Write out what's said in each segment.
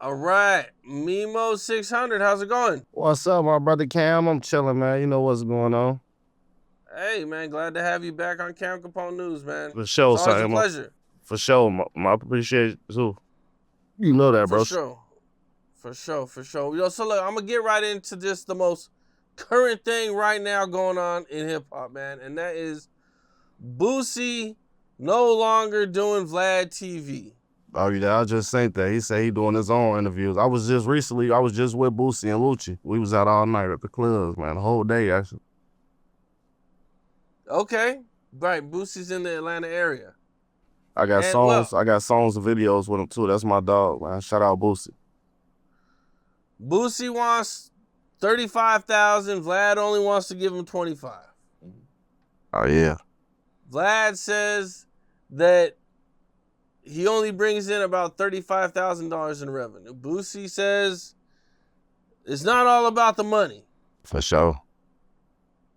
All right, Memo600, how's it going? What's up, my brother Cam? I'm chilling, man. You know what's going on. Hey, man, glad to have you back on Cam Capone News, man. For It's sure, always a something. pleasure. For sure, my appreciate you too. You know that, For bro. sure. For sure. Yo, so look, I'm going to get right into just the most current thing right now going on in hip-hop, man, and that is Boosie no longer doing Vlad TV. Oh, yeah, I just seen that. He said he doing his own interviews. I was just with Boosie and Lucci. We was out all night at the clubs, man, the whole day, actually. Okay, right, Boosie's in the Atlanta area. I got And, songs. well, I got songs and videos with him too. That's my dog, man. Shout out Boosie. Boosie wants 35,000. Vlad only wants to give him 25. Oh yeah. Vlad says that he only brings in about $35,000 in revenue. Boosie says it's not all about the money. For sure.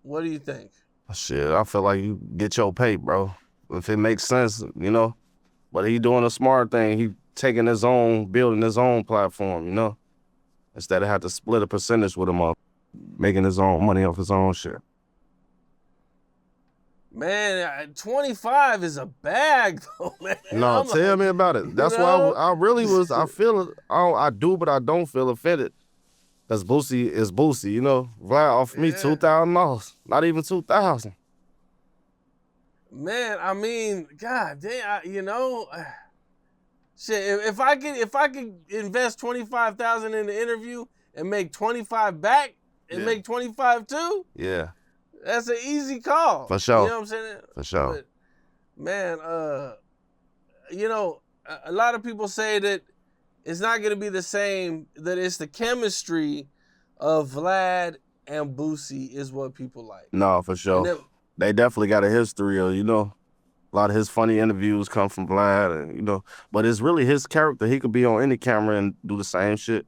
What do you think? Shit, I feel like you get your pay, bro. If it makes sense, you know. But he doing a smart thing. He taking his own, building his own platform, you know. Instead of have to split a percentage with him up, making his own money off his own shit. Man, 25 is a bag, though, man. No, tell me about it. That's why I really was, I feel it. I do, but I don't feel offended. Because Boosie is Boosie, you know. Vlad offered me $2,000. Not even $2,000. Man, I mean, God damn, shit. If I could invest 25,000 in the interview and make 25 back and make 25 too, yeah, that's an easy call. For sure. You know what I'm saying? For sure. But, man, a lot of people say that it's not going to be the same, that it's the chemistry of Vlad and Boosie is what people like. No, for sure. They definitely got a history of, you know, a lot of his funny interviews come from Vlad, and, you know, but it's really his character. He could be on any camera and do the same shit.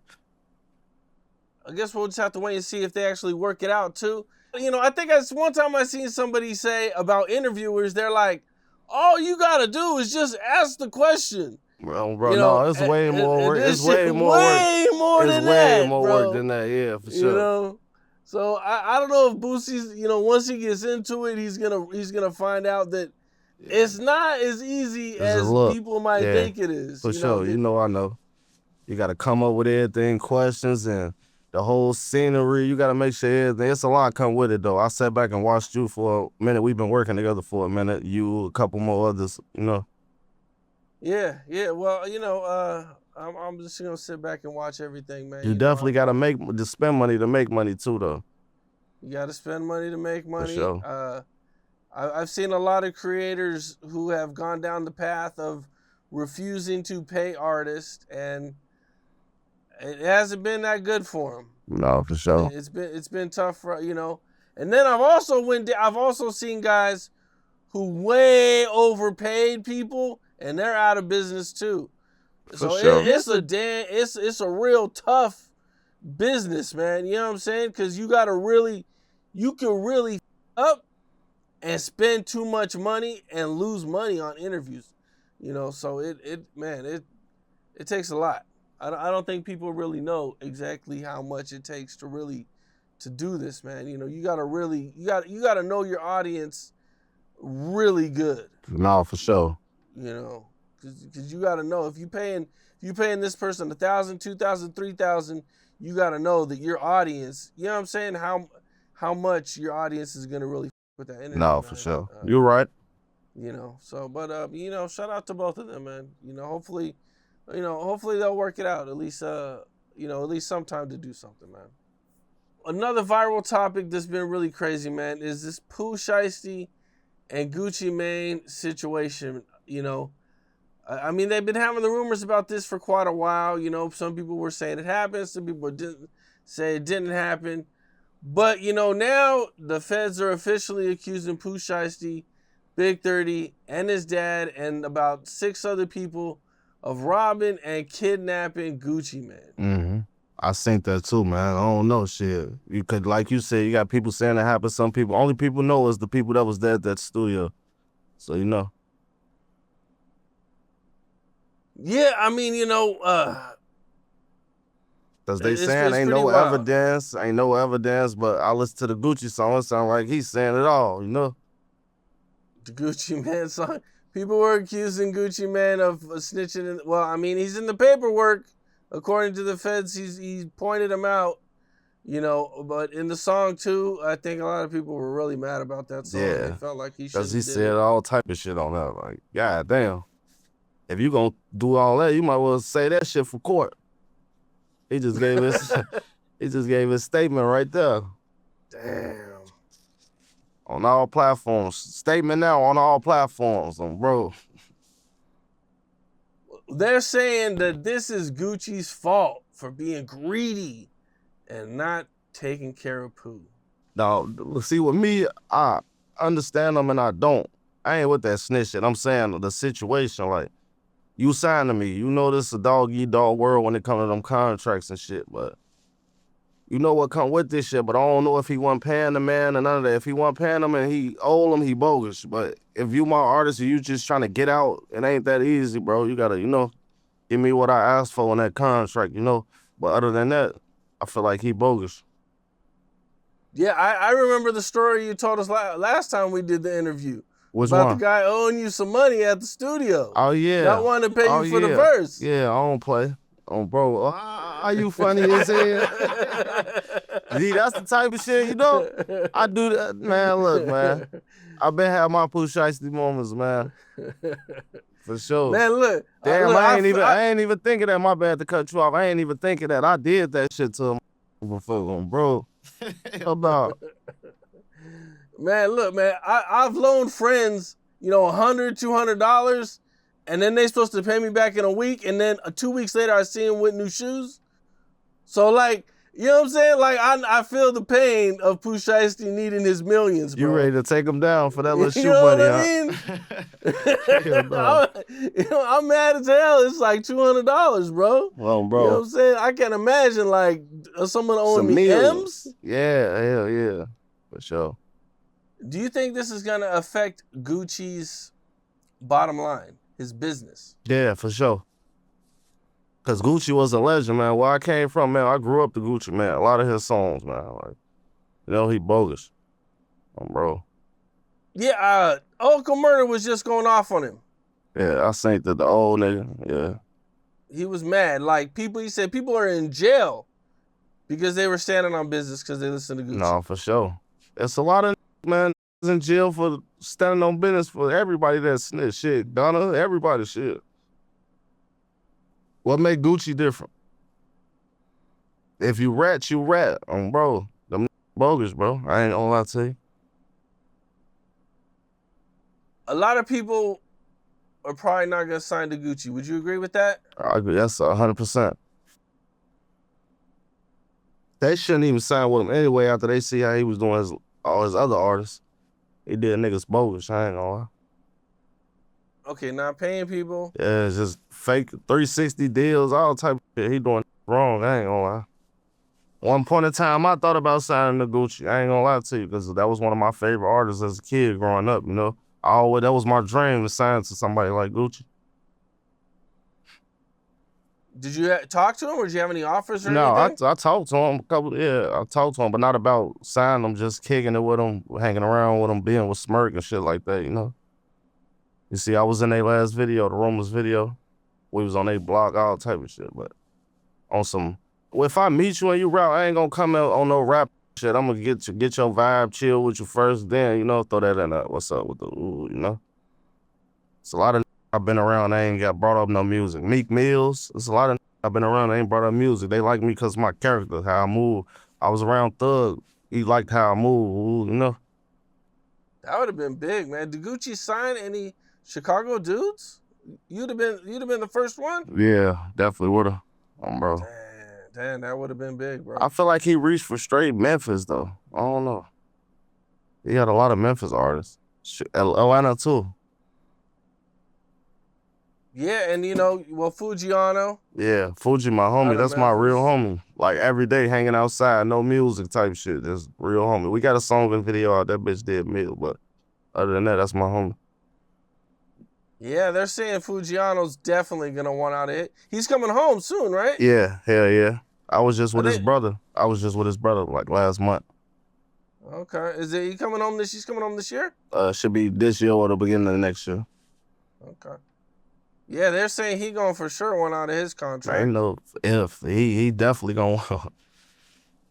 I guess we'll just have to wait and see if they actually work it out too. You know, I think that's one time I seen somebody say about interviewers, they're like, all you gotta do is just ask the question. Well, bro, no, it's way more work. It's way more work. It's way more work than that, yeah, for sure. You know? So I don't know if Boosie's, once he gets into it, he's gonna find out that it's not as easy as people might think it is. For sure, I know. You gotta come up with everything, questions, and the whole scenery. You gotta make sure everything. It's a lot come with it, though. I sat back and watched you for a minute. We've been working together for a minute. You, a couple more others, you know. Yeah. Well, I'm just gonna sit back and watch everything, man. You definitely gotta spend money to make money too, though. You gotta spend money to make money. For sure. I've seen a lot of creators who have gone down the path of refusing to pay artists, and it hasn't been that good for them. No, for sure. It's been tough for, And then I've also seen guys who way overpaid people, and they're out of business too. So it's a real tough business, man. You know what I'm saying? Because you can really up and spend too much money and lose money on interviews. So it takes a lot. I don't think people really know exactly how much it takes to do this, man. You gotta know your audience really good. No, for sure. Because you gotta know if you paying this person $1,000, $2,000, $3,000, you gotta know that your audience, you know what I'm saying, how much your audience is gonna really with that interview. No, for sure. You're right. Shout out to both of them, man. Hopefully they'll work it out. At least sometime to do something, man. Another viral topic that's been really crazy, man, is this Pooh Shiesty and Gucci Mane situation. I mean, they've been having the rumors about this for quite a while. Some people were saying it happened. Some people didn't say it didn't happen. But, now the feds are officially accusing Pooh Shiesty, Big 30, and his dad, and about 6 other people of robbing and kidnapping Gucci Mane. Mm-hmm. I seen that too, man. I don't know, shit. You could, like you said, you got people saying it happened. Some people, only people know is the people that was there at that studio. So, Yeah, I mean, Cause they saying it's ain't pretty no wild. evidence, but I listen to the Gucci song, it sound like he's saying it all, you know? The Gucci Man song. People were accusing Gucci Man of snitching. Well, I mean, he's in the paperwork. According to the feds, he pointed him out, you know. But in the song, too, I think a lot of people were really mad about that song. Yeah. They felt like he Cause he shouldn't did said it. all type of shit on that. Like, god damn. If you gonna do all that, you might well say that shit for court. He just gave his statement right there. Damn. On all platforms. Statement now on all platforms, bro. They're saying that this is Gucci's fault for being greedy and not taking care of Pooh. Now, see, with me, I understand them and I don't. I ain't with that snitch shit. I'm saying the situation, like, you signed to me. You know this is a dog-eat-dog world when it comes to them contracts and shit, but you know what come with this shit, but I don't know if he wasn't paying the man and none of that. If he wasn't paying him and he owed him, he bogus. But if you my artist and you just trying to get out, it ain't that easy, bro. You gotta, you know, give me what I asked for in that contract, you know? But other than that, I feel like he bogus. Yeah, I remember the story you told us last time we did the interview. Which about one? The guy owing you some money at the studio. Oh, yeah. Not wanting to pay you for the verse. Yeah, I don't play. Oh, bro, are you funny as hell? See, that's the type of shit, you know? I do that. Man, look, man. I been having my Pooh Shiesty moments, man. For sure. Man, look. Damn, I ain't even thinking that. My bad to cut you off. I ain't even thinking that. I did that shit to him before, bro. Hell no. Man, look, man. I've loaned friends, you know, $100, $200, and then they supposed to pay me back in a week, and then 2 weeks later I see them with new shoes. So, like, you know what I'm saying? Like, I feel the pain of Pooh Shiesty needing his millions, bro. You ready to take him down for that little shoe you know money, what I mean? I'm mad as hell. It's like $200, bro. Well, bro. You know what I'm saying? I can't imagine, like, someone owing me M's. Yeah, hell yeah. For sure. Do you think this is going to affect Gucci's bottom line, his business? Yeah, for sure. Because Gucci was a legend, man. Where I came from, man, I grew up to Gucci, man. A lot of his songs, man. Like, you know, he bogus. Bro. Yeah, Uncle Murder was just going off on him. Yeah, I think that the old nigga, yeah. He was mad. Like, he said people are in jail because they were standing on business because they listened to Gucci. No, for sure. It's a lot of man in jail for standing on business for everybody that snitch. Shit, Donna, everybody shit. What make Gucci different? If you rat, you rat. Bro, them bogus, bro. I ain't gonna lie to you. A lot of people are probably not gonna sign to Gucci. Would you agree with that? I agree. That's 100%. They shouldn't even sign with him anyway after they see how he was doing all his other artists. He did niggas bogus, I ain't gonna lie. Okay, not paying people. Yeah, it's just fake 360 deals, all type of shit. He doing wrong, I ain't gonna lie. One point in time, I thought about signing to Gucci. I ain't gonna lie to you, because that was one of my favorite artists as a kid growing up, you know? That was my dream to sign to somebody like Gucci. Did you talk to him, or did you have any offers or anything? No, I talked to him I talked to him, but not about signing him, just kicking it with him, hanging around with him, being with Smirk and shit like that, you know? You see, I was in their last video, the Rumors video. We was on their block, all type of shit, but on some, well, if I meet you and you rap, I ain't gonna come out on no rap shit. I'm gonna get your vibe, chill with you first, then, you know, throw that in there. What's up with the, ooh, you know? It's a lot of I've been around, I ain't got brought up no music. Meek Mills, it's a lot of I've been around, I ain't brought up music. They like me because of my character, how I move. I was around Thug, he liked how I move, you know? That would have been big, man. Did Gucci sign any Chicago dudes? You'd have been the first one? Yeah, definitely would have. Bro. Damn, that would have been big, bro. I feel like he reached for straight Memphis, though. I don't know. He had a lot of Memphis artists. Atlanta, too. Yeah, and you know, well, Fujiano. Yeah, Fuji, my homie. That's my real homie. Like, every day hanging outside, no music type shit. That's real homie. We got a song and video out. That bitch did mill, but other than that, that's my homie. Yeah, they're saying Fujiano's definitely going to want out of it. He's coming home soon, right? Yeah, hell yeah. I was just with his brother. I was just with his brother like last month. Okay. He coming home this? She's coming home this year? Should be this year or the beginning of next year. Okay. Yeah, they're saying he gonna for sure want out of his contract. I ain't know if he definitely gonna.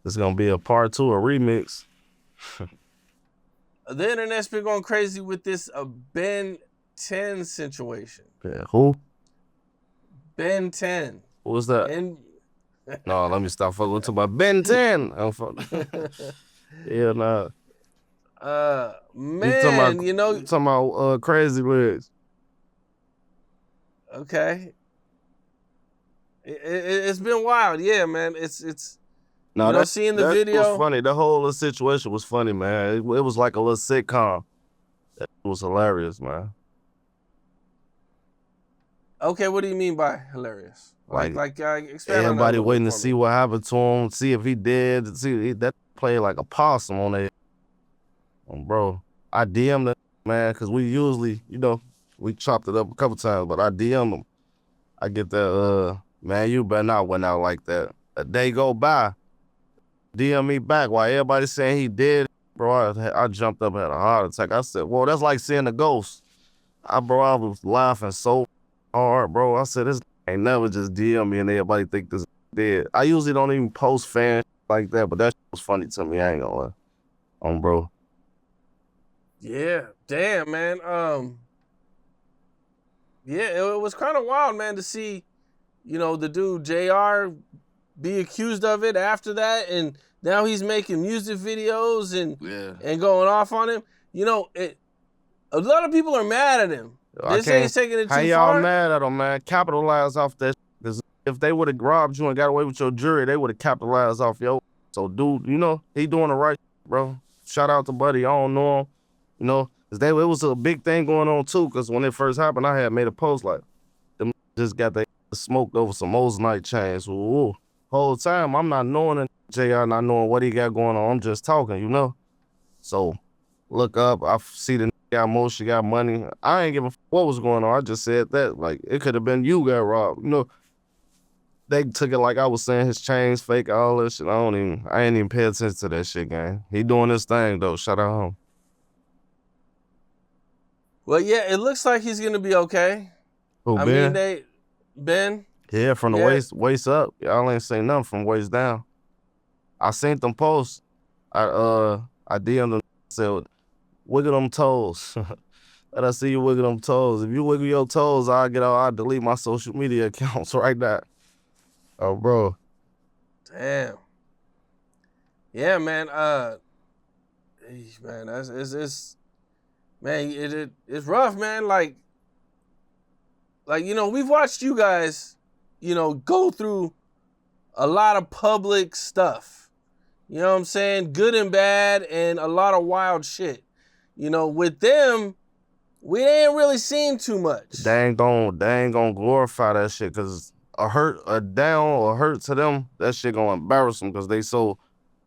It's gonna be a part 2, a remix. The internet's been going crazy with this Ben 10 situation. Yeah, who? Ben 10. Who was that? No, let me stop fucking with about Ben 10. Yeah, nah. Man, you talking about Crazy Legs. Okay. It's been wild, yeah, man. It's. No, seeing the video was funny. The whole situation was funny, man. It was like a little sitcom. It was hilarious, man. Okay, what do you mean by hilarious? Like expand everybody on waiting to see what happened to him, see if he did. See that played like a possum on it. Bro, I DM'd him, man, because we usually, we chopped it up a couple times, but I DM'd him. I get that, man, you better not went out like that. A day go by. DM me back while everybody saying he did. Bro, I jumped up and had a heart attack. I said, well, that's like seeing a ghost. I was laughing so hard, bro. I said, this ain't never just DM me and everybody think this dead. I usually don't even post fan like that, but that shit was funny to me. I ain't gonna lie. Bro. Yeah, damn, man. Yeah, it was kind of wild, man, to see, the dude JR be accused of it after that, and now he's making music videos and going off on him. A lot of people are mad at him. They say he's taking it too far. How y'all mad at him, man? Capitalize off that. Because if they would have robbed you and got away with your jury, they would have capitalized off yo. So, dude, he doing the right, bro. Shout out to Buddy. I don't know him. Because it was a big thing going on, too, because when it first happened, I had made a post like, them just got their smoked over some Ozonite chains. Ooh. Whole time, I'm not knowing it, JR not knowing what he got going on. I'm just talking, So, look up. I see the got motion, got money. I ain't give a what was going on. I just said that. Like, it could have been you got robbed. They took it like I was saying his chains fake, all this shit. I ain't even pay attention to that shit, gang. He doing his thing, though. Shout out him. Well, yeah, it looks like he's going to be okay. Who, Ben? Ben? Yeah, from the waist up. Y'all ain't saying nothing from waist down. I seen them posts. I DM'd them, said, wiggle them toes. Let us see you wiggle them toes. If you wiggle your toes, I'll delete my social media accounts right now. Oh, bro. Damn. Yeah, man. Man, it's rough, man. Like, we've watched you guys, go through a lot of public stuff. You know what I'm saying? Good and bad, and a lot of wild shit. With them, we ain't really seen too much. They ain't gonna glorify that shit, because a down or hurt to them, that shit gonna embarrass them, because they so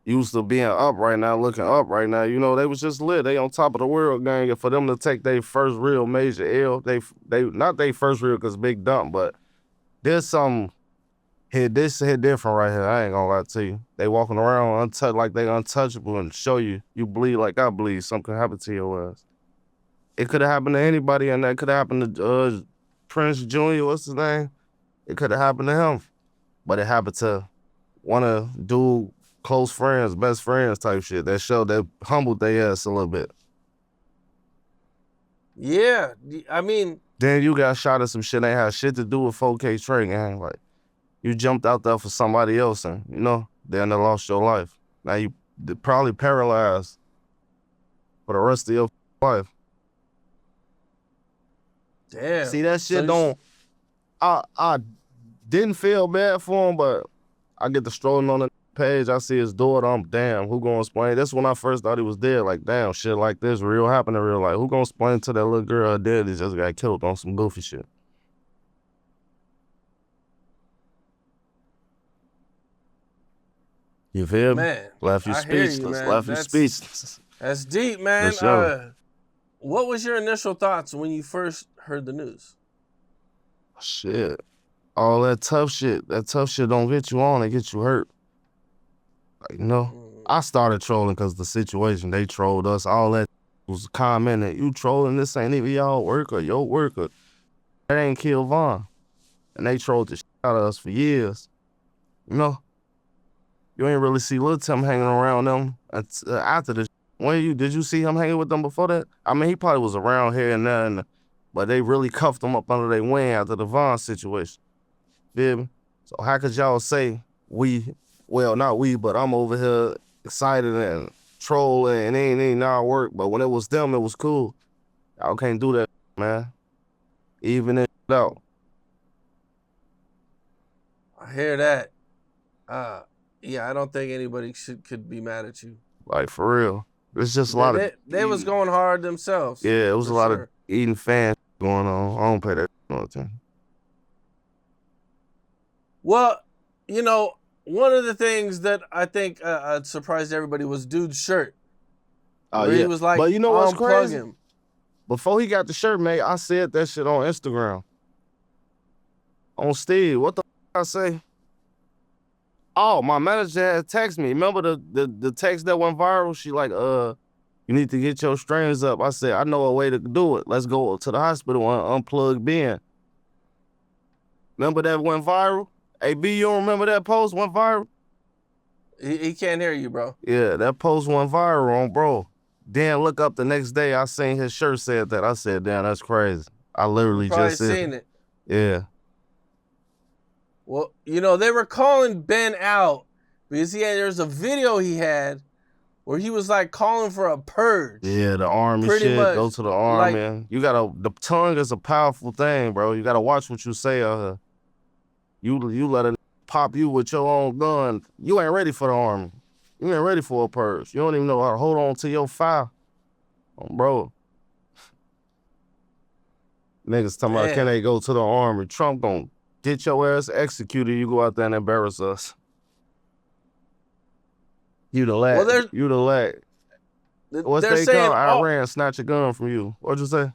used to being up right now, looking up right now. They was just lit. They on top of the world, gang. And for them to take their first real major L, they not their first real, because big dump, but there's some hit different right here. I ain't gonna lie to you. They walking around untouched like they untouchable and show you bleed like I bleed. Something could happen to your ass. It could have happened to anybody, and that could have happened to Prince Jr., what's his name? It could have happened to him. But it happened to one of dude, close friends, best friends type shit. That humbled their ass a little bit. Yeah, I mean. Then you got shot at some shit that ain't had shit to do with 4K Trey, gang. Like, you jumped out there for somebody else and, then they lost your life. Now you probably paralyzed for the rest of your life. Damn. See, that shit I didn't feel bad for him, but I get to strolling on the page, I see his daughter, I'm damn, who gonna explain? That's when I first thought he was dead. Like, damn, shit like this real happen in real life. Who gonna explain to that little girl her daddy just got killed on some goofy shit? You feel me? Man, left you speechless. Left you speechless. That's deep, man. Sure. What was your initial thoughts when you first heard the news? Shit. all that tough shit don't get you on, it get you hurt. Like, you know, I started trolling because the situation, they trolled us, all that was commenting, you trolling, this ain't even y'all work or your work, or that ain't Kill Von. And they trolled the shit out of us for years. You know, you ain't really see Lil Tim hanging around them after this. Did you see him hanging with them before that? I mean, he probably was around here and there, but they really cuffed him up under their wing after the Von situation. Feel me? So how could y'all say not we, but I'm over here excited and trolling and it ain't our work, but when it was them, it was cool. Y'all can't do that, man. Even it out. I hear that. Yeah, I don't think anybody could be mad at you. Like, for real. It's just a lot of... They was going hard themselves. Yeah, it was a lot of eating fans going on. I don't pay that all the time. Well, you know, one of the things that I think surprised everybody was dude's shirt. Oh, yeah. He was like, but you know what's crazy? Him. Before he got the shirt made, I said that shit on Instagram. On Steve, what the I say? Oh, my manager had texted me. Remember the text that went viral? She like, you need to get your strings up. I said, I know a way to do it. Let's go to the hospital and unplug Ben. Remember that went viral? Hey, B, you don't remember that post went viral? He can't hear you, bro. Yeah, that post went viral on bro. Then look up the next day, I seen his shirt said that. I said, damn, that's crazy. I literally just said seen it. Yeah. Well, you know, they were calling Ben out because there's a video he had where he was like calling for a purge. Yeah, the army Pretty shit. much, Go to the army, man. The tongue is a powerful thing, bro. You gotta watch what you say out here. You let it pop you with your own gun. You ain't ready for the army. You ain't ready for a purge. You don't even know how to hold on to your file. Bro. Niggas talking about, can they go to the army? Trump gon' get your ass executed. You go out there and embarrass us. You the lag. Well, you the lag. What's they call? Iran snatch a gun from you. What'd you say?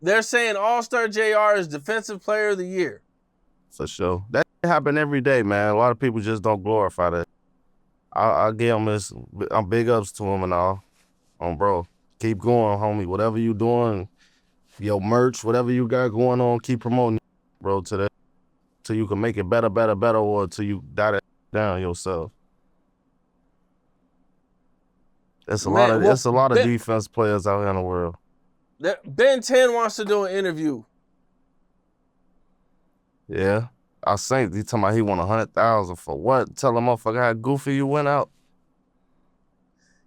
They're saying All-Star JR is Defensive Player of the Year. For sure. That happen every day, man. A lot of people just don't glorify that. I give him this. I'm big ups to him and all. Bro, keep going, homie. Whatever you doing, your merch, whatever you got going on, keep promoting, bro, till you can make it better, or till you die that down yourself. It's a lot of defense players out here in the world. Ben 10 wants to do an interview. Yeah. I think he talking about he won 100,000 for what? Tell the motherfucker how goofy you went out.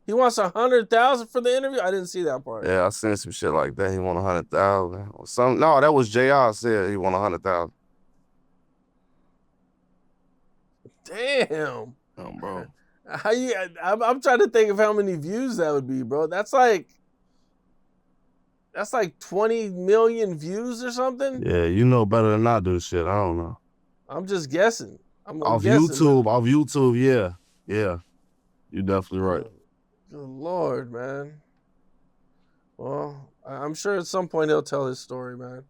He wants 100,000 for the interview? I didn't see that part. Yeah, I seen some shit like that. He won 100,000. No, that was JR said he won 100,000. Damn. Oh, bro. I'm trying to think of how many views that would be, bro. That's like 20 million views or something? Yeah, you know better than I do shit. I don't know. I'm just guessing. Off YouTube, yeah. Yeah. You definitely right. Good Lord, man. Well, I'm sure at some point he'll tell his story, man.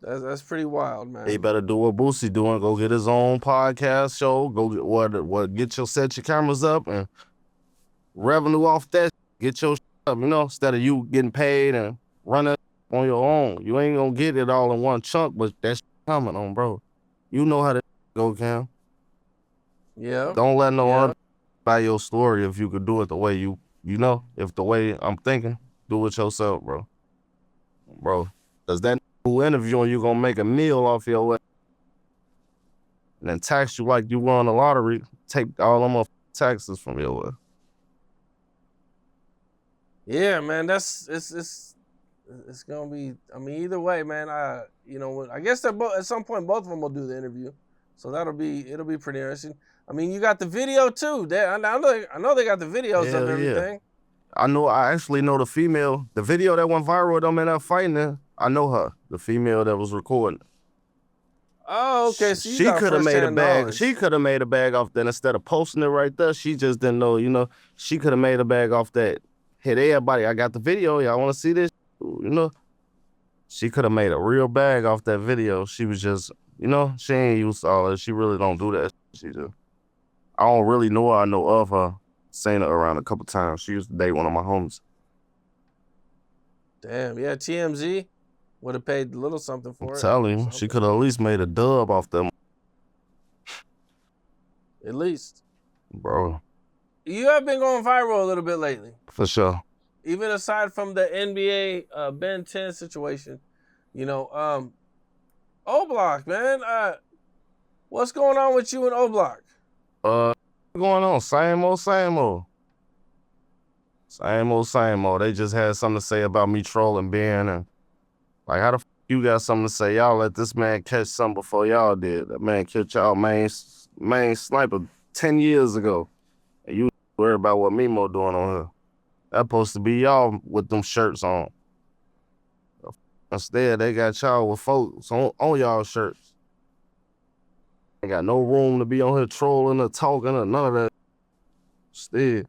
That's pretty wild, man. He better do what Boosie doing. Go get his own podcast show. Go set your cameras up and revenue off that. Get your shit up, instead of you getting paid and running on your own. You ain't gonna get it all in one chunk, but that's coming on, bro. You know how to go, Cam. Yeah. Don't let no other buy your story if you could do it the way if the way I'm thinking, do it yourself, bro. Bro, because that who interviewing you gonna make a meal off your way and then tax you like you won the lottery, take all them taxes from your way. Yeah, man, it's gonna be. I mean, either way, man. I guess that at some point both of them will do the interview, so it'll be pretty interesting. I mean, you got the video too. I know they got the videos of everything. Yeah. I actually know the female. The video that went viral, them in that fighting there, I know her. The female that was recording. Oh, okay. So she could have made a bag. Knowledge. She could have made a bag off that instead of posting it right there. She just didn't know. She could have made a bag off that. Hit everybody. I got the video. Y'all want to see this? She could have made a real bag off that video. She was just, you know, she ain't used to all that. She really don't do that. She just, I don't really know her. I know of her. Seen her around a couple times. She used to date one of my homies. Damn, yeah, TMZ would have paid a little something for it. Tell him, she could have at least made a dub off them. At least. Bro. You have been going viral a little bit lately. For sure. Even aside from the NBA Ben 10 situation, you know, O-Block, man. What's going on with you and O-Block? What's going on? Same old, same old. Same old, same old. They just had something to say about me trolling Ben, and like, how the f you got something to say? Y'all let this man catch something before y'all did. That man killed y'all main sniper 10 years ago. And you worry about what Memo doing on her. That's supposed to be y'all with them shirts on. Instead, they got y'all with folks on y'all shirts. Ain't got no room to be on here trolling or talking or none of that. Still,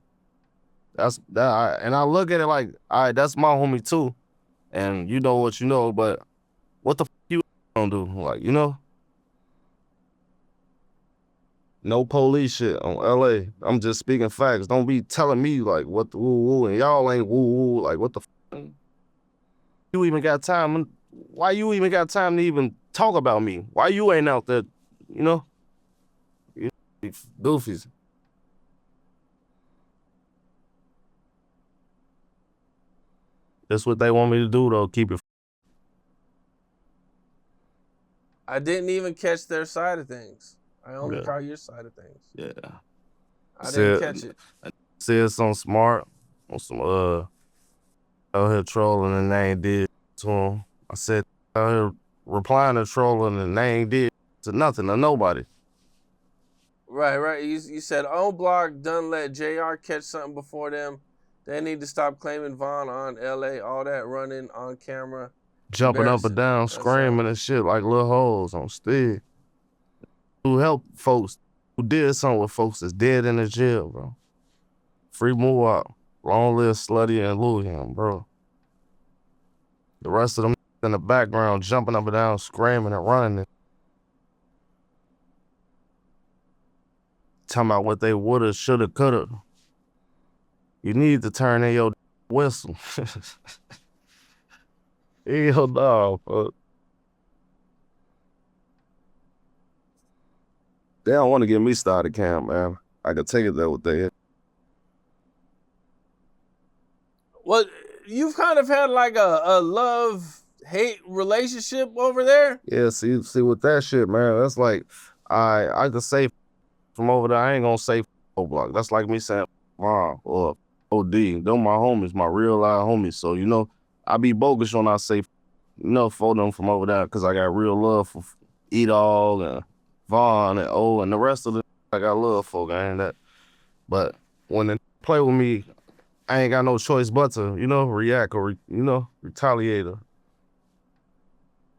and I look at it like, all right, that's my homie too. And you know what you know, but what the f you gonna do? Like, you know? No police shit on LA. I'm just speaking facts. Don't be telling me like what the woo-woo and y'all ain't woo-woo. Like, what the f you even got time? Why you even got time to even talk about me? Why you ain't out there, you know? You goofies. That's what they want me to do, though. Keep it. I didn't even catch their side of things. I only caught your side of things. Yeah. I didn't catch it. I said something smart on some out here trolling and they ain't did to him. I said out here replying to trolling and they ain't did to nothing or nobody. Right. You said O-Block done let JR catch something before them. They need to stop claiming Von on LA, all that running on camera. Jumping up and down, screaming and shit like little hoes on stage. Who helped folks, who did something with folks that's dead in the jail, bro. Free move out. Long live Slutty and Louis, bro. The rest of them in the background jumping up and down, screaming and running. Talking about what they woulda, shoulda, coulda. You need to turn in your whistle. Hell no, fuck. They don't want to get me started, Cam, man. I can take it there with that. Well, you've kind of had like a love-hate relationship over there. Yeah, see with that shit, man. That's like, I can say from over there, I ain't gonna say O-Block. That's like me saying Mom or OD. Them my homies, my real life homies. So, you know, I be bogus when I say, you know, for them from over there, because I got real love for E-Dog and Vaughn and O and the rest of them. I got love for, gang. That. But when they play with me, I ain't got no choice but to, you know, react or, retaliate.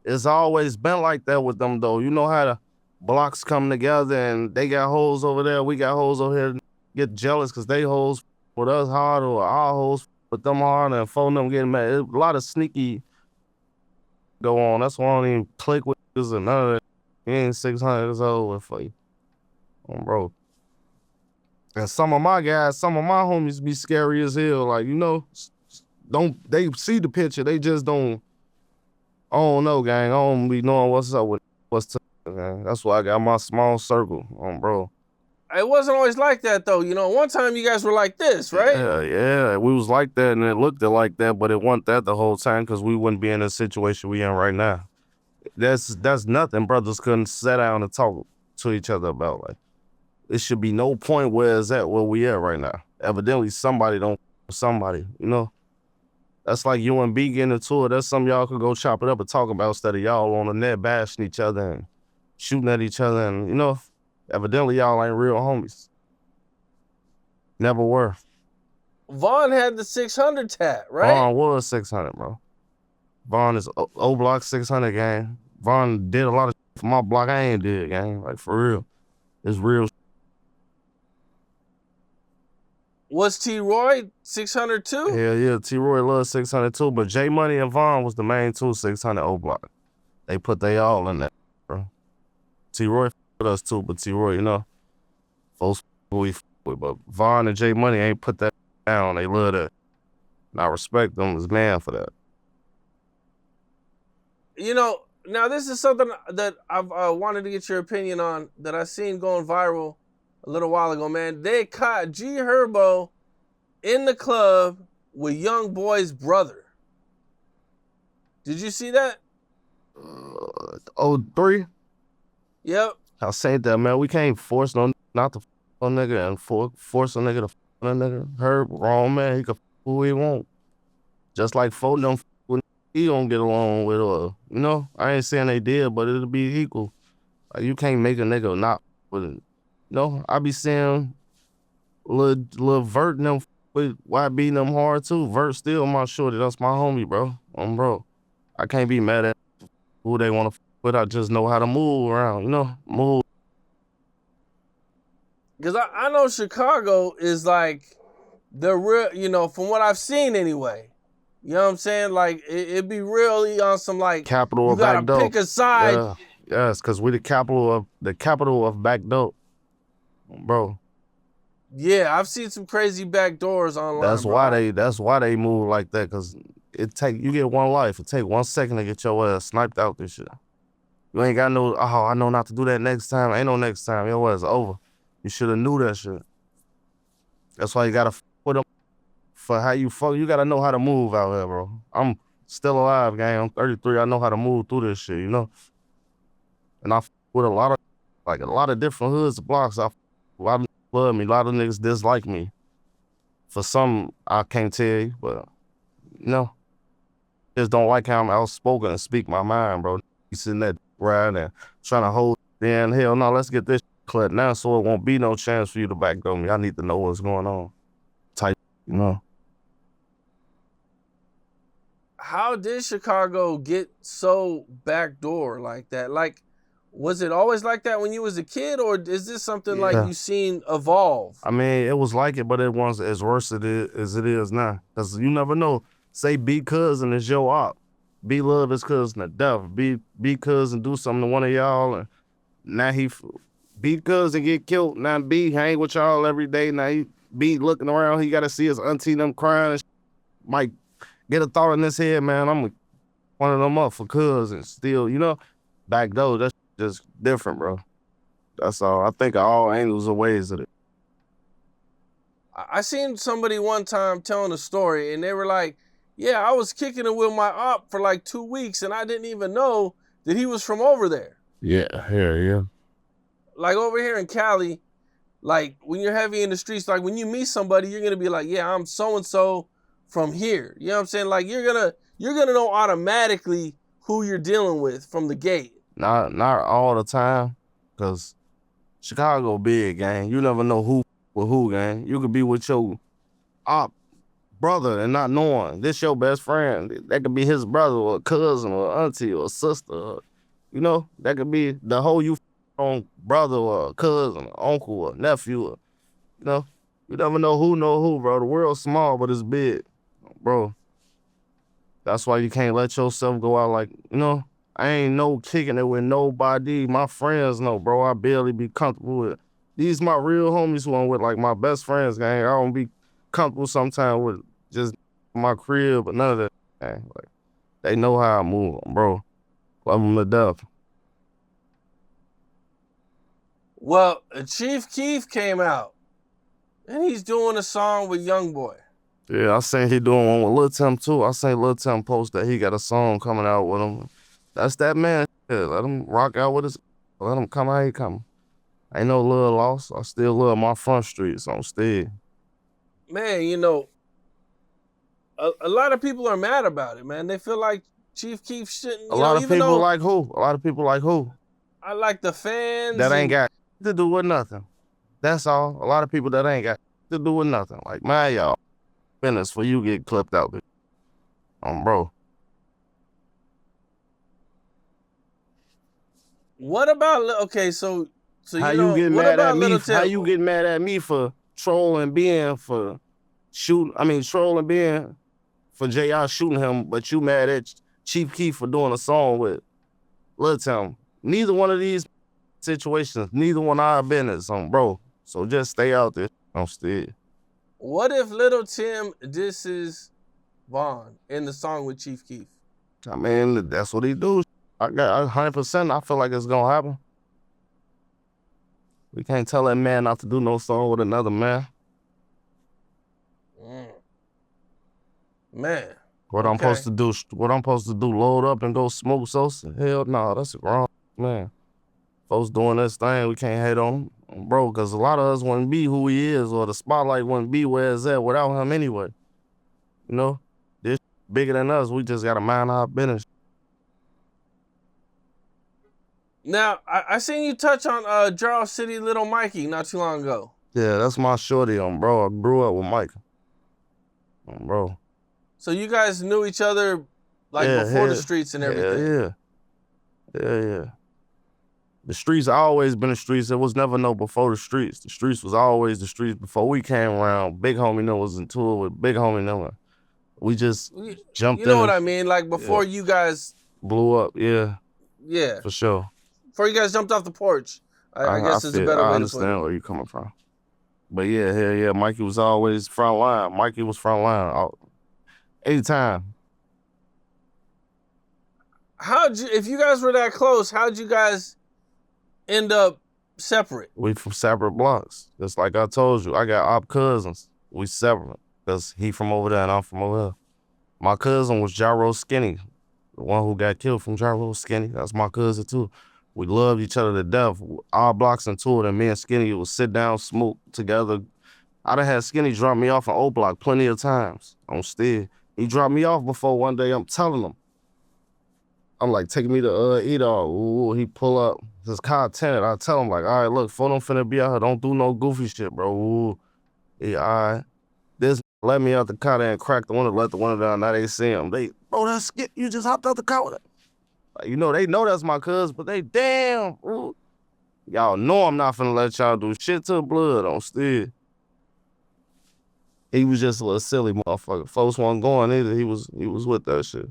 It's always been like that with them, though. You know how the blocks come together and they got hoes over there, we got hoes over here, get jealous because they hoes with us hard or our hoes with them hard and phone them getting mad. A lot of sneaky go on. That's why I don't even click with this and none of that. You ain't 600 years old for you. Bro. And some of my guys, some of my homies be scary as hell. Like, you know, they see the picture, they just don't, I don't know, gang. I don't be knowing what's up with what's up, gang. That's why I got my small circle, bro. It wasn't always like that, though. You know, one time you guys were like this, right? Yeah. We was like that, and it looked like that, but it wasn't that the whole time, because we wouldn't be in the situation we in right now. That's nothing brothers couldn't sit down and talk to each other about. Like, it should be no point where it's at where we at right now. Evidently, somebody don't somebody, you know? That's like you and B getting into it. That's something y'all could go chop it up and talk about instead of y'all on the net bashing each other and shooting at each other. And, you know, evidently y'all ain't real homies. Never were. Vaughn had the 600 tat, right? Vaughn was 600, bro. Vaughn is O-Block 600, gang. Vaughn did a lot of shit for my block I ain't did, gang. Like, for real. It's real. Was T-Roy 600 too? Hell yeah, T-Roy loves 600 too, but J Money and Vaughn was the main two 600 O Block. They put they all in that, bro. T-Roy with us too, but T-Roy, you know, folks who we with, but Vaughn and J Money ain't put that down. They love that. And I respect them as man for that. You know, now this is something that I've wanted to get your opinion on that I seen going viral a little while ago, man. They caught G Herbo in the club with Young Boy's brother. Did you see that? 03? Yep. I said that, man. We can't force no not to a nigga and force a nigga to a nigga. Herb, wrong man. He can who he want. Just like folk them he don't get along with, or you know, I ain't saying they did, but it'll be equal. Like you can't make a nigga not with it. You know, I be saying little Vert and them with why beating them hard too. Vert still my shorty. That's my homie, bro. Bro. I can't be mad at who they want to but I just know how to move around, you know, move. Because I know Chicago is like the real, you know, from what I've seen anyway. You know what I'm saying? Like, it be really on some, like, capital you gotta pick a side. Yeah. Yes, because we the capital of back dope, bro. Yeah, I've seen some crazy back doors online. That's why they move like that, because you get one life. It take 1 second to get your ass sniped out this shit. You ain't got no, I know not to do that next time. Ain't no next time. Your ass over. You should have knew that shit. That's why you gotta put them for how you fuck. You gotta know how to move out here, bro. I'm still alive, gang. I'm 33. I know how to move through this shit, you know? And I with a lot of different hoods, blocks. A lot of niggas love me. A lot of niggas dislike me. For some, I can't tell you, but, you know, just don't like how I'm outspoken and speak my mind, bro. You sitting there right and trying to hold in. Hell no, let's get this cut now so it won't be no chance for you to backdoor me. I need to know what's going on. Type, you know. How did Chicago get so backdoor like that? Like, was it always like that when you was a kid, or is this something like you seen evolve? I mean, it was like it, but it wasn't as worse as it is now. Because you never know. Say B cousin is your op. B love his cousin to death. B cousin do something to one of y'all, and now B cousin get killed. Now B hang with y'all every day. Now he B looking around. He got to see his auntie them crying. And might get a thought in his head, man. I'm one of them up for cousins still, you know. Back though, that's just different, bro. That's all. I think of all angles and ways of it. I seen somebody one time telling a story, and they were like, yeah, I was kicking it with my op for like 2 weeks, and I didn't even know that he was from over there. Yeah. Like over here in Cali, like when you're heavy in the streets, like when you meet somebody, you're gonna be like, yeah, I'm so-and-so from here. You know what I'm saying? Like you're gonna know automatically who you're dealing with from the gate. Not all the time, because Chicago big, gang. You never know who with who, gang. You could be with your op brother and not knowing. This your best friend. That could be his brother or cousin or auntie or sister. Or, you know, that could be the whole you own brother or cousin or uncle or nephew. Or, you know, you never know who, bro. The world's small, but it's big, bro. That's why you can't let yourself go out like, you know, I ain't no kicking it with nobody. My friends know, bro. I barely be comfortable with. These my real homies who I'm with, like my best friends, gang. I don't be comfortable sometimes with just my crib, but none of that. Gang. Like, they know how I move, bro. Love them to death. Well, Chief Keef came out, and he's doing a song with Youngboy. Yeah, I seen he doing one with Lil Tim too. I seen Lil Tim post that he got a song coming out with him. That's that man. Yeah, let him rock out with us. Let him come how he come. Ain't no love lost. I still love my front streets. I'm still. Man, you know, a lot of people are mad about it, man. They feel like Chief Keef shouldn't. A lot of people like who? A lot of people like who? I like the fans. That ain't got to do with nothing. That's all. A lot of people that ain't got to do with nothing. Like, man, y'all, business for you get clipped out. Bro. What about, okay, so how you get mad at me? How you get mad at me for trolling being for trolling being for JR shooting him, but you mad at Chief Keef for doing a song with Lil Tim. Neither one of these situations, neither one I've been in some, bro. So just stay out there. I'm still. What if Little Tim disses Von in the song with Chief Keef? I mean, that's what he do. I got 100%. I feel like it's gonna happen. We can't tell that man not to do no song with another man. Man. What I'm supposed to do? What I'm supposed to do? Load up and go smoke Sosa? Hell no, that's wrong, man. Folks doing this thing, we can't hate on him, bro, because a lot of us wouldn't be who he is, or the spotlight wouldn't be where it's at without him anyway. You know, this bigger than us. We just gotta mind our business. Now, I seen you touch on Jarrell City Little Mikey not too long ago. Yeah, that's my shorty, bro. I grew up with Mike, bro. So you guys knew each other like before the streets and everything. Yeah. The streets always been the streets. It was never no before the streets. The streets was always the streets before we came around. Big homie was in tour with Big homie. We just jumped in. You know what I mean? Like before you guys blew up. Yeah. Yeah. For sure. Before you guys jumped off the porch. I guess it's a better way to put it. I understand where you're coming from. But yeah. Mikey was always front line. Mikey was front line. Anytime. If you guys were that close, how'd you guys end up separate? We from separate blocks. Just like I told you, I got op cousins. We separate. Because he from over there and I'm from over here. My cousin was Gyro Skinny. The one who got killed from Gyro Skinny. That's my cousin too. We loved each other to death. Our blocks and two of them, me and Skinny would sit down, smoke together. I done had Skinny drop me off an O Block plenty of times on Steer. He dropped me off before one day. I'm telling him. I'm like, take me to E-Dog. Ooh, he pull up. His car tinted. I tell him, like, all right, look, phone them finna be out here. Don't do no goofy shit, bro. Ooh. Yeah, all right. This let me out the car there and crack the window, let the window down. Now they see him. Bro, that's Skip. You just hopped out the car with it. Like, you know, they know that's my cuz, but they damn. Ooh. Y'all know I'm not finna let y'all do shit to the blood on Steer. He was just a little silly motherfucker. Folks wasn't going either. He was with that shit.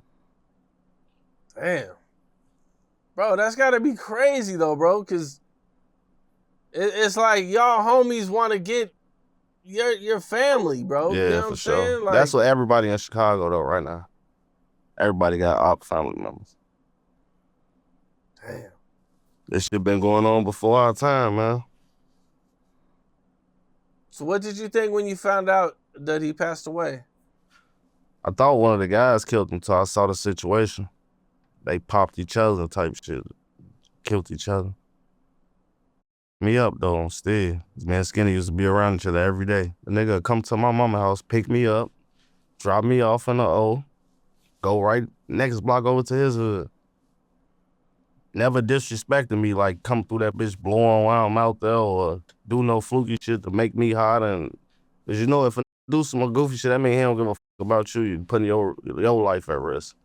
Damn. Bro, that's gotta be crazy though, bro, because it's like y'all homies want to get your family, bro. Yeah, you know for what sure. saying? Like, that's what everybody in Chicago though right now. Everybody got op family members. Damn. This shit been going on before our time, man. So what did you think when you found out that he passed away? I thought one of the guys killed him till I saw the situation. They popped each other type shit. Killed each other. Me up though on Steer. Me and Skinny used to be around each other every day. The nigga would come to my mama's house, pick me up, drop me off in the O, go right next block over to his hood. Never disrespecting me, like come through that bitch blowing while I'm out there or do no fluky shit to make me hot. And cause you know if a do some goofy shit, that mean he don't give a fuck about you. You putting your life at risk.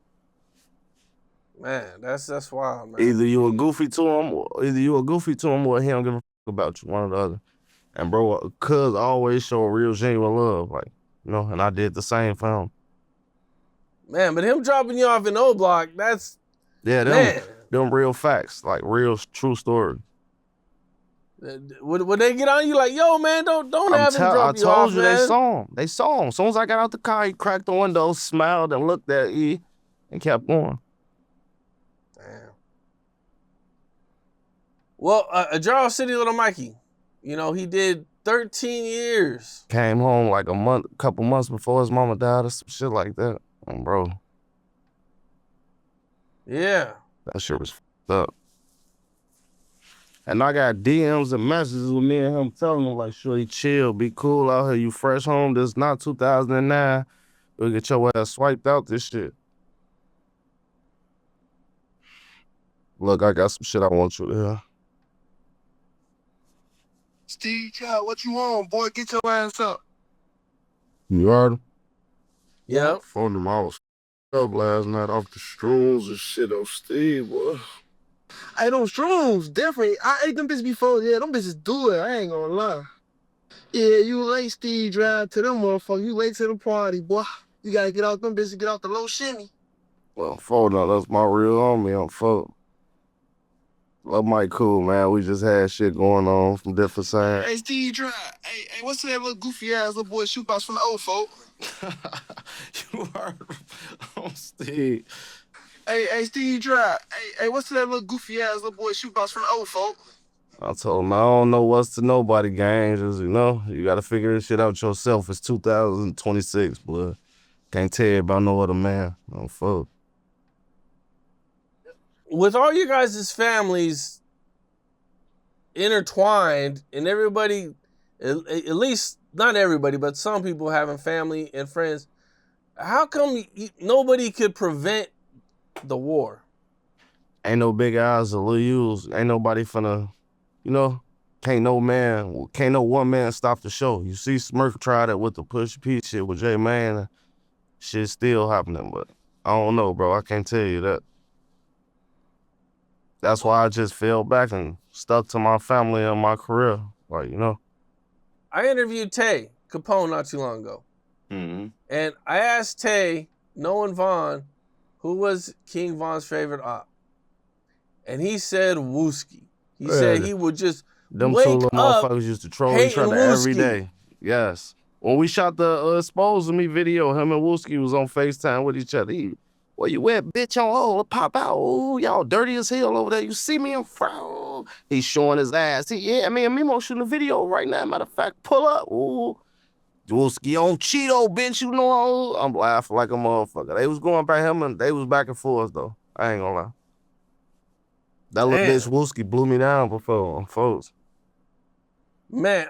Man, that's wild, man. Either you a goofy to him, or he don't give a fuck about you, one or the other. And bro, cuz always show a real genuine love, like, you know, and I did the same for him. Man, but him dropping you off in O Block, that's them real facts, like real true story. Would they get on you like, yo, man, don't have him drop you off, I told you, man. They saw him. As soon as I got out the car, he cracked the window, smiled, and looked at E, and kept going. Damn. Well, Jarrell City Little Mikey, you know, he did 13 years. Came home like couple months before his mama died or some shit like that. Bro. Yeah. That shit was fucked up. And I got DMs and messages with me and him telling him, like, shorty, chill, be cool out here. You fresh home. This is not 2009. We'll get your ass swiped out this shit. Look, I got some shit I want you to hear. Steve, child, what you on, boy? Get your ass up. You heard him? Yeah. Phoned him. I was up last night off the shrooms and shit on Steve, boy. Hey, those shrooms, different. I ate them bitches before. Yeah, them bitches do it. I ain't gonna lie. Yeah, you late, Steve. Drive to them motherfuckers. You late to the party, boy. You gotta get out them bitches, get out the low shimmy. Well, fuck no, that's my real homie. I'm fuck. Love Mike cool, man. We just had shit going on from different sides. Hey, Steve, drive. Hey, what's that little goofy ass little boy shootbox from the old folk? You heard him, Steve. Hey, Steve, drive. Hey, what's that little goofy ass little boy shootbox from the old folk? I told him, I don't know what's to nobody, gang. Just, you got to figure this shit out yourself. It's 2026, boy. Can't tell you about no other man. No fuck. With all you guys' families intertwined and everybody, at least not everybody, but some people having family and friends, how come nobody could prevent the war? Ain't no big eyes or little U's. Ain't nobody finna, can't no one man stop the show. You see Smurf tried it with the Push P shit with J Man. Shit's still happening, but I don't know, bro. I can't tell you that. That's why I just fell back and stuck to my family and my career. Like, I interviewed Tay Capone not too long ago. Mm-hmm. And I asked Tay, knowing Von, who was King Von's favorite op. And he said Wooski. He said he would just them wake two little up motherfuckers used to troll each other every day. Yes. When we shot the Expose Me video, him and Wooski was on FaceTime with each other. Where you at, bitch? Pop out. Ooh, y'all dirty as hell over there. You see me in front. He's showing his ass. Me and Memo shooting a video right now. Matter of fact, pull up. Ooh. Wooski on Cheeto, bitch. I'm laughing like a motherfucker. They was going by him and they was back and forth, though. I ain't gonna lie. That little bitch Wooski blew me down before, folks. Man,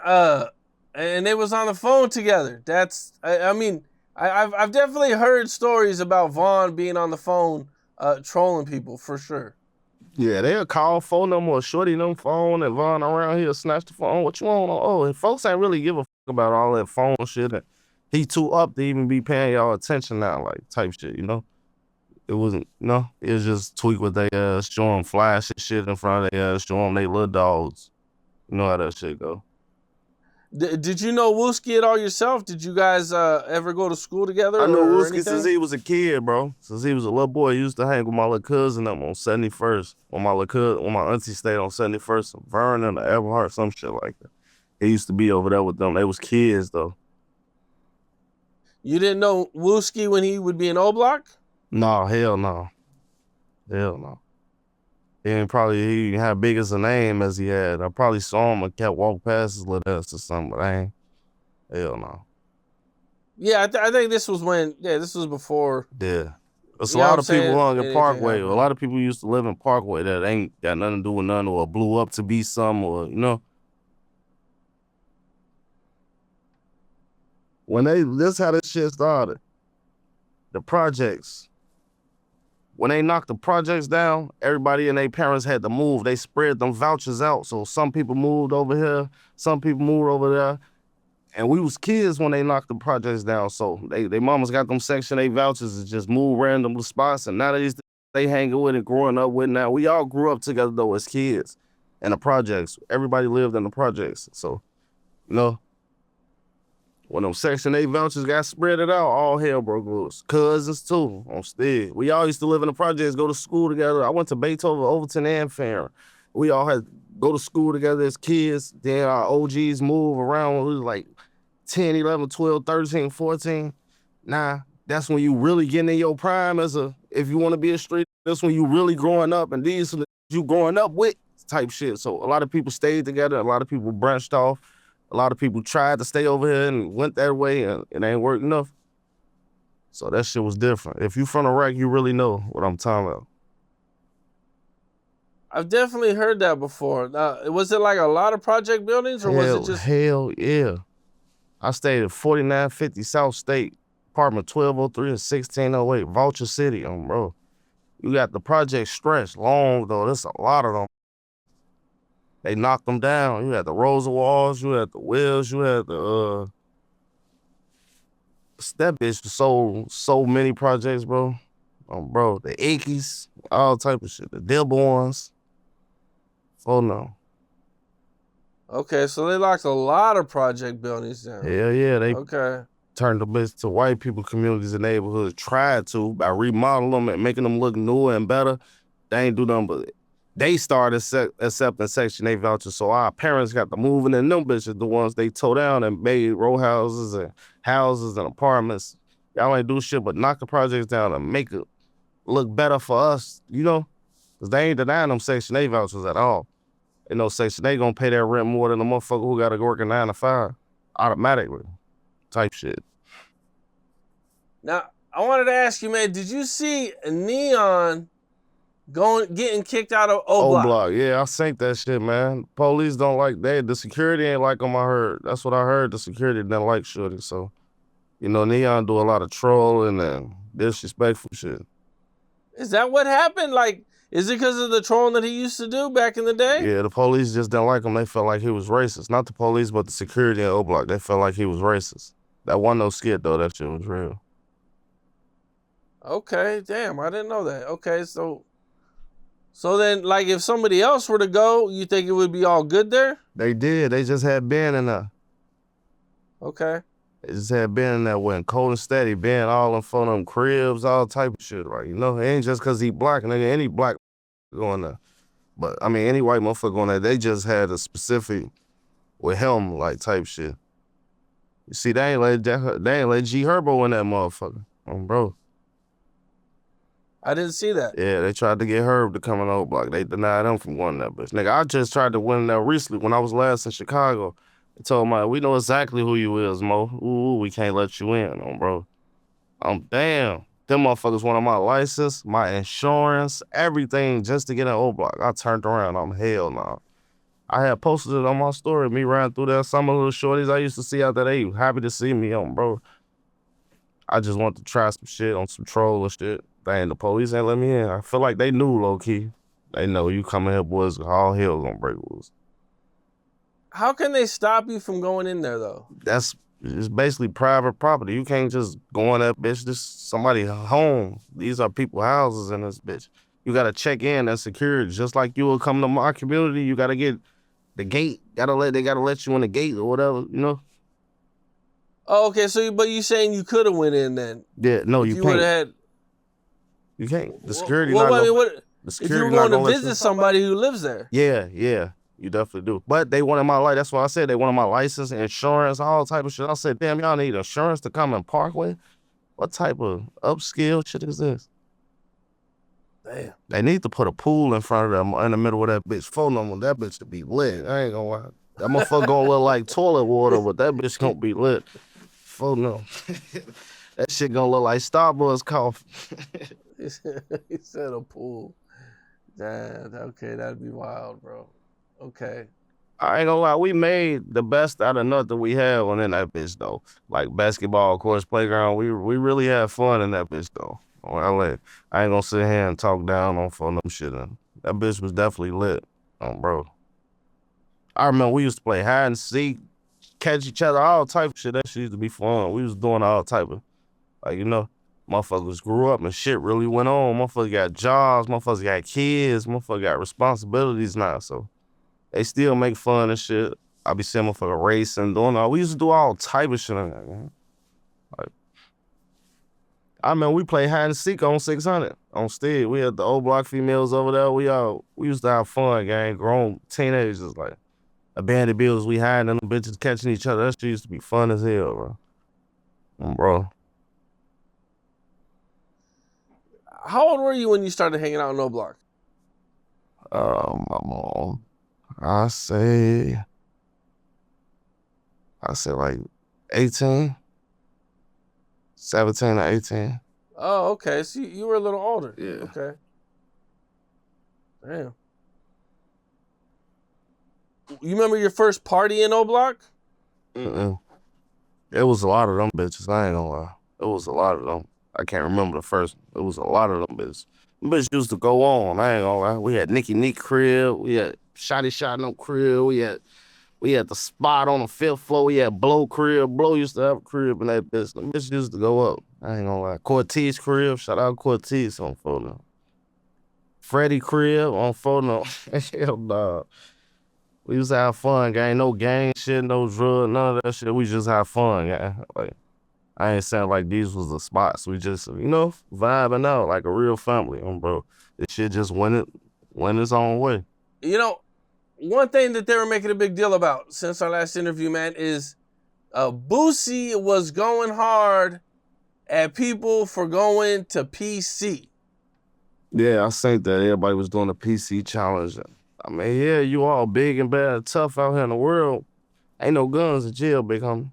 and they was on the phone together. That's, I've definitely heard stories about Von being on the phone, trolling people for sure. Yeah, they'll call phone number or shorty them phone and Von around here snatch the phone. What you want? Oh, and folks ain't really give a fuck about all that phone shit. And he too up to even be paying y'all attention now, like type shit, It wasn't, it was just tweak with they show them flash and shit in front of their show them they little dogs. You know how that shit go. Did you know Wooski at all yourself? Did you guys ever go to school together? I know Wooski since he was a kid, bro. Since he was a little boy, he used to hang with my little cousin up on 71st. When my auntie stayed on 71st, Vernon or Everhart, some shit like that. He used to be over there with them. They was kids, though. You didn't know Wooski when he would be in O Block? No, hell no. Hell no. He didn't have big as a name as he had. I probably saw him and kept walking past his little ass or something, but hell no. Yeah, I think this was before. Yeah. There's a lot of people on the Parkway. A lot of people used to live in Parkway that ain't got nothing to do with nothing or blew up to be some or, this how this shit started. The projects. When they knocked the projects down, everybody and their parents had to move. They spread them vouchers out. So some people moved over here, some people moved over there. And we was kids when they knocked the projects down. So they mamas got them Section 8 vouchers and just moved random spots. And now they hanging with and growing up with now. We all grew up together though as kids in the projects. Everybody lived in the projects. So, when them Section 8 vouchers got spread it out, all hell broke loose. Cousins, too, on Stead. We all used to live in the projects, go to school together. I went to Beethoven, Overton, and Farron. We all had to go to school together as kids. Then our OGs move around when we was like 10, 11, 12, 13, 14. Nah, that's when you really getting in your prime if you want to be a street, that's when you really growing up, and these are the you growing up with type shit. So a lot of people stayed together, a lot of people branched off. A lot of people tried to stay over here and went that way, and it ain't worked enough. So that shit was different. If you from Iraq, you really know what I'm talking about. I've definitely heard that before. Was it like a lot of project buildings, or was it just? Hell yeah. I stayed at 4950 South State, apartment 1203 and 1608, Vulture City, bro. You got the project stretched long, though. There's a lot of them. They knocked them down. You had the Rosa Walls, you had the Wells, you had the that bitch sold so many projects, bro. Bro, the Akeys, all type of shit. The Dearborns. Oh no. Okay, so they locked a lot of project buildings down. Hell yeah, they Okay. turned the bitch to white people communities and neighborhoods. Tried to by remodeling them and making them look newer and better. They ain't do nothing but they started accepting Section 8 vouchers. So our parents got to moving in them bitches, the ones they tore down and made row houses and apartments. Y'all ain't do shit but knock the projects down and make it look better for us, you know? Because they ain't denying them Section 8 vouchers at all. You know, Section 8 gonna pay their rent more than the motherfucker who gotta work a 9 to 5 automatically type shit. Now, I wanted to ask you, man, did you see Neon getting kicked out of O Block? O-Block, yeah, I synced that shit, man. Police don't like that. The security ain't like them, I heard. That's what I heard. The security didn't like Shorty. So, you know, Neon do a lot of trolling and disrespectful shit. Is that what happened? Like, is it because of the trolling that he used to do back in the day? Yeah, the police just didn't like him. They felt like he was racist. Not the police, but the security in O-Block. They felt like he was racist. That wasn't no skit, though. That shit was real. Okay, damn, I didn't know that. Okay, so then, like, if somebody else were to go, you think it would be all good there? They did. They just had Ben in there. Okay. They just had Ben in there when cold and steady, Ben all in front of them cribs, all type of shit, right? You know, it ain't just because he black, nigga. Any black going there. But, I mean, any white motherfucker going there, they just had a specific with him, like, type shit. You see, they ain't let G Herbo in that motherfucker. Bro. I didn't see that. Yeah, they tried to get Herb to come in O-Block. They denied him from winning that bitch. Nigga, I just tried to win that recently when I was last in Chicago. They told me, we know exactly who you is, Mo. Ooh, we can't let you in, bro. Damn. Them motherfuckers wanted my license, my insurance, everything just to get in O-Block. I turned around, hell no. I had posted it on my story, me riding through there. Some of the little shorties I used to see out there, they happy to see me, bro. I just want to try some shit on some troll or shit. Dang, the police ain't let me in. I feel like they knew, low-key. They know you coming here, boys, all hell gonna break loose. How can they stop you from going in there, though? It's basically private property. You can't just go in that bitch. This somebody's home. These are people's houses in this bitch. You gotta check in as security. Just like you will come to my community, you gotta get the gate. They gotta let you in the gate or whatever, you know? Oh, okay, so but you saying you could have went in then? Yeah, no, you can't. Had... You can't. The security well, not I mean, gonna, if you were going to visit somebody who lives there. Yeah, you definitely do. But they wanted my license. That's why I said they wanted my license, insurance, all type of shit. I said, damn, y'all need insurance to come in Parkway? What type of upscale shit is this? Damn. They need to put a pool in front of them in the middle of that bitch. Phone number, that bitch to be lit. I ain't gonna lie. That motherfucker gonna look like toilet water, but that bitch gonna be lit. Phone number. That shit gonna look like Starbucks coffee. He said a pool. Damn, okay, that'd be wild, bro. Okay. I ain't gonna lie, we made the best out of nothing we had on in that bitch, though. Like basketball, course, playground, we really had fun in that bitch, though. I ain't gonna sit here and talk down on for them shit. That bitch was definitely lit, bro. I remember we used to play hide and seek, catch each other, all type of shit. That shit used to be fun. We was doing all type of, like, you know, motherfuckers grew up and shit really went on. Motherfuckers got jobs, motherfuckers got kids, motherfuckers got responsibilities now, so they still make fun and shit. I be seeing motherfucker racing, doing all. We used to do all type of shit on that, man. Like, I mean, we played hide and seek on 600 on Steed. We had the O-Block females over there. We used to have fun, gang. Grown teenagers, like abandoned buildings. We hiding and them bitches catching each other. That shit used to be fun as hell, bro. How old were you when you started hanging out in O-Block? I say like 18, 17 or 18. Oh, okay. So you were a little older. Yeah. Okay. Damn. You remember your first party in O-Block? It was a lot of them bitches. I ain't gonna lie. It was a lot of them. I can't remember the first one. It was a lot of them bitches. Them bitches used to go on. I ain't gonna lie. We had Nicky Nick crib. We had Shotty Shot no crib. We had the Spot on the 5th floor. We had Blow crib. Blow used to have a crib in that bitch. Them bitches used to go up. I ain't gonna lie. Cortez crib. Shout out Cortez on photo. Freddie crib on photo. Hell nah. We used to have fun, gang. No gang shit, no drug, none of that shit. We just have fun, gang. Like, I ain't saying like these was the spots. We just, vibing out like a real family, bro. This shit just went its own way. One thing that they were making a big deal about since our last interview, man, is Boosie was going hard at people for going to PC. Yeah, I think that everybody was doing a PC challenge. I mean, yeah, you all big and bad and tough out here in the world. Ain't no guns in jail, big homie.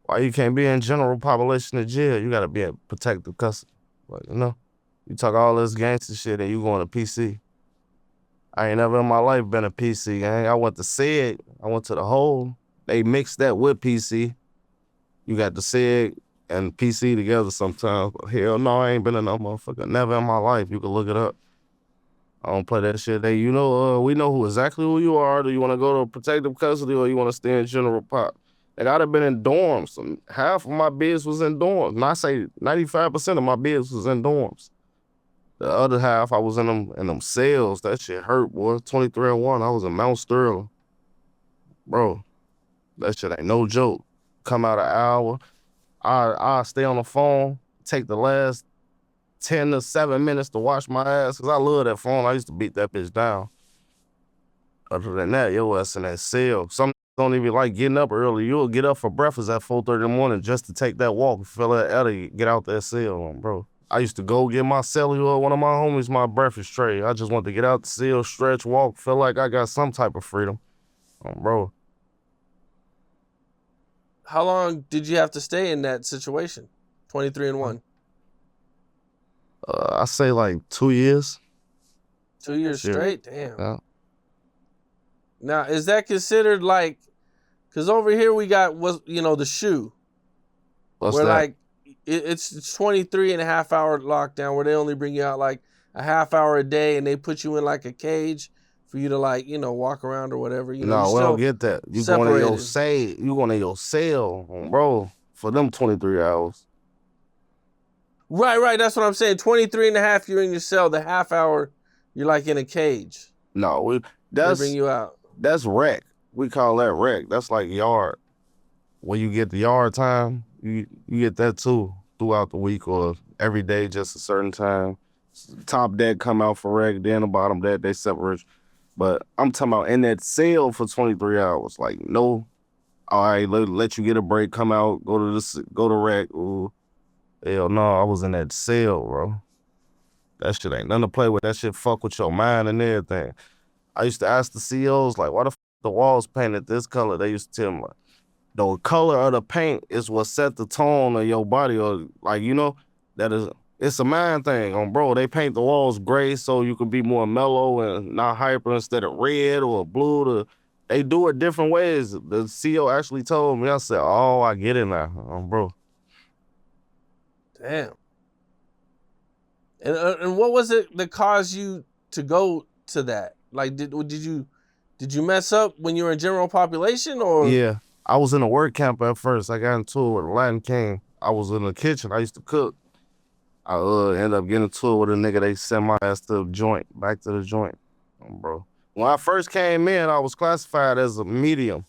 Why you can't be in general population of jail? You gotta be in protective custody. But, you talk all this gangster shit and you going to PC. I ain't never in my life been a PC, gang. I went to SEG. I went to the hole. They mixed that with PC. You got the SEG and PC together sometimes. But hell no, I ain't been in no motherfucker. Never in my life. You can look it up. I don't play that shit. We know exactly who you are. Do you want to go to protective custody or you want to stay in general pop? Like, I'd have been in dorms. Half of my bids was in dorms. And I say 95% of my bids was in dorms. The other half, I was in them cells. That shit hurt, boy. 23-1, I was in Mount Sterling. Bro, that shit ain't no joke. Come out an hour. I stay on the phone, take the last 10 to 7 minutes to wash my ass, because I love that phone. I used to beat that bitch down. Other than that, your ass in that cell. Some don't even like getting up early. You'll get up for breakfast at 4:30 in the morning just to take that walk and feel that Eddie get out that cell, bro. I used to go get my cellular, one of my homies, my breakfast tray. I just want to get out the cell, stretch, walk, feel like I got some type of freedom, bro. How long did you have to stay in that situation? 23-1. I say like 2 years. 2 years straight? Damn. Yeah. Now, is that considered like, because over here we got, the shoe. What's where that? Like, it's 23 and a half hour lockdown where they only bring you out like a half hour a day and they put you in like a cage for you to walk around or whatever. No, we don't get that. You going to your cell, bro, for them 23 hours. Right. That's what I'm saying. 23 and a half, you're in your cell. The half hour, you're like in a cage. No, they bring you out. That's rec. We call that rec. That's like yard. When you get the yard time, you get that too throughout the week or every day, just a certain time. Top deck come out for rec, then the bottom deck, they separate. But I'm talking about in that cell for 23 hours. Like, no, all right, let you get a break, come out, go to rec. Ooh. Hell no, I was in that cell, bro. That shit ain't nothing to play with. That shit fuck with your mind and everything. I used to ask the CEOs, like, why the the walls painted this color? They used to tell me, like, the color of the paint is what set the tone of your body, or like, that is, it's a mind thing. Bro, they paint the walls gray so you can be more mellow and not hyper instead of red or blue. They do it different ways. The CEO actually told me. I said, oh, I get it now, bro. Damn. And what was it that caused you to go to that? Like, did you mess up when you were in general population, or? Yeah, I was in a work camp at first. I got into it with a Latin King. I was in the kitchen. I used to cook. I ended up getting into it with a nigga. They sent my ass to the joint, back to the joint, bro. When I first came in, I was classified as a medium.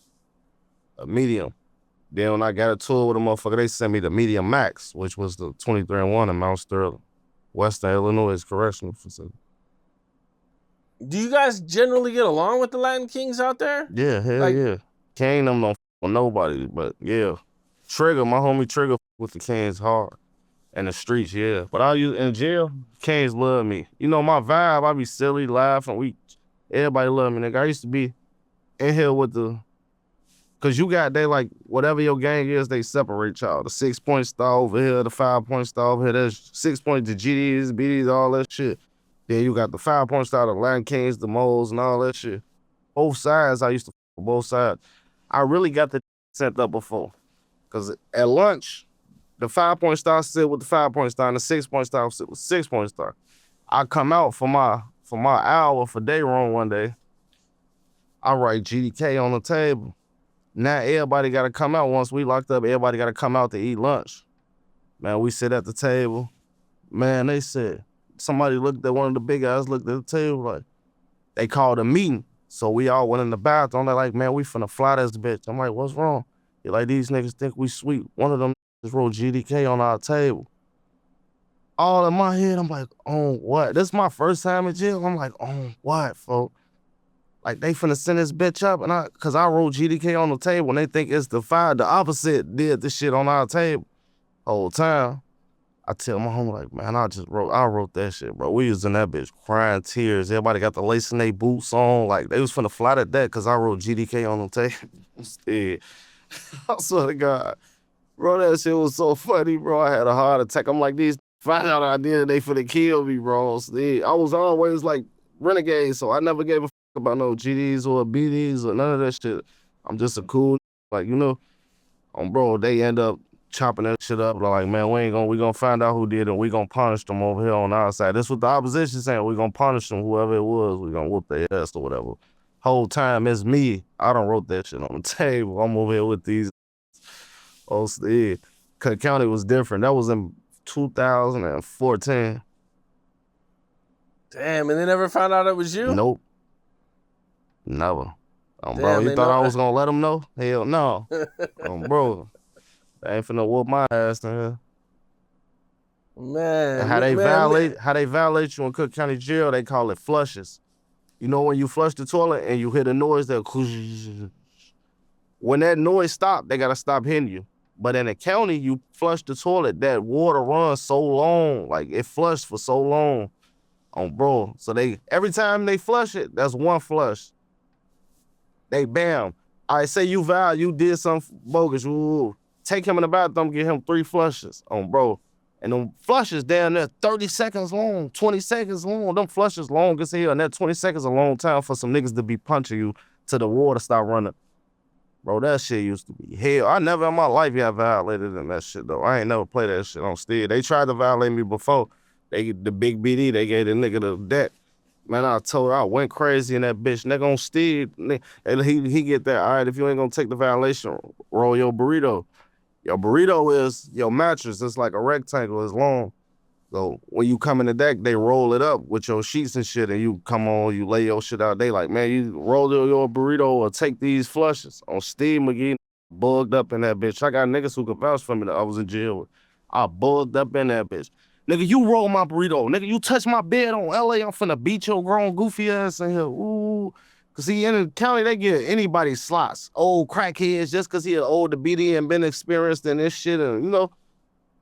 Then when I got into it with a motherfucker, they sent me the medium max, which was the 23-1 in Mount Sterling, Western Illinois Correctional Facility. Do you guys generally get along with the Latin Kings out there? Yeah, hell yeah. Kane them don't f with nobody, but yeah. Trigger, my homie Trigger with the Kings hard. In the streets, yeah. But in jail, Kings love me. You know my vibe, I be silly, laughing, everybody love me, nigga. I used to be in here with cause they like, whatever your gang is, they separate y'all. The 6-point star over here, the 5-point star over here, there's 6 points, the GDs, BDs, all that shit. Then you got the 5-point star, the Latin Kings, the moles, and all that shit. Both sides, I used to f both sides. I really got the sent up before. Cause at lunch, the 5-point star sit with the 5-point star, and the 6-point star sit with 6-point star. I come out for my hour for day room one day. I write GDK on the table. Now everybody gotta come out. Once we locked up, everybody gotta come out to eat lunch. Man, we sit at the table. Man, they said, somebody looked at one of the big guys, looked at the table, like, they called a meeting. So we all went in the bathroom. They're like, man, we finna fly this bitch. I'm like, what's wrong? They're like, these niggas think we sweet. One of them just wrote GDK on our table. All in my head, I'm like, on what? This is my first time in jail. I'm like, on what, folks? Like, they finna send this bitch up, and cause I wrote GDK on the table, and they think it's the opposite did this shit on our table. Whole time, I tell my homie, like, man, I wrote that shit, bro. We was in that bitch crying tears. Everybody got the lace in their boots on. Like, they was finna fly at that, cause I wrote GDK on the table. Instead, I swear to God, bro, that shit was so funny, bro. I had a heart attack. I'm like, these find out I did, they finna kill me, bro. Instead, I was always like renegade, so I never gave a about no GDs or BDs or none of that shit. I'm just a cool, like, you know, bro, they end up chopping that shit up. Like, man, we gonna find out who did it, and we gonna punish them over here on our side. That's what the opposition saying. We gonna punish them, whoever it was. We gonna whoop their ass or whatever. Whole time it's me. I done wrote that shit on the table. I'm over here with these. Oh, yeah. Cook County was different. That was in 2014. Damn, and they never found out it was you? Nope. Never. Damn, bro, you thought know. I was gonna let them know? Hell no. Bro, they ain't finna whoop my ass in here. Man. And how they violate you in Cook County Jail, they call it flushes. You know when you flush the toilet and you hear the noise, when that noise stop, they gotta stop hitting you. But in the county, you flush the toilet, that water runs so long, like it flushed for so long. Bro, so every time they flush it, that's one flush. They bam. All right, say you did something bogus. Ooh, take him in the bathroom, get him 3 flushes. Bro. And them flushes down there 30 seconds long, 20 seconds long. Them flushes long as hell. And that 20 seconds a long time for some niggas to be punching you till the water start running. Bro, that shit used to be hell. I never in my life got violated in that shit, though. I ain't never played that shit on stead. They tried to violate me before. The big BD, they gave the nigga the deck. Man, I went crazy in that bitch. Nigga on steed, he get that. All right, if you ain't gonna take the violation, roll your burrito. Your burrito is your mattress. It's like a rectangle. It's long. So when you come in the deck, they roll it up with your sheets and shit, and you come on, you lay your shit out. They like, man, you roll your burrito or take these flushes. On Steve McGee, bugged up in that bitch. I got niggas who could vouch for me that I was in jail with. I bugged up in that bitch. Nigga, you roll my burrito. Nigga, you touch my bed on LA, I'm finna beat your grown goofy ass in here. Ooh. Cause see, in the county, they give anybody slots. Old crackheads, just cause he an old BD and been experienced in this shit. And, you know,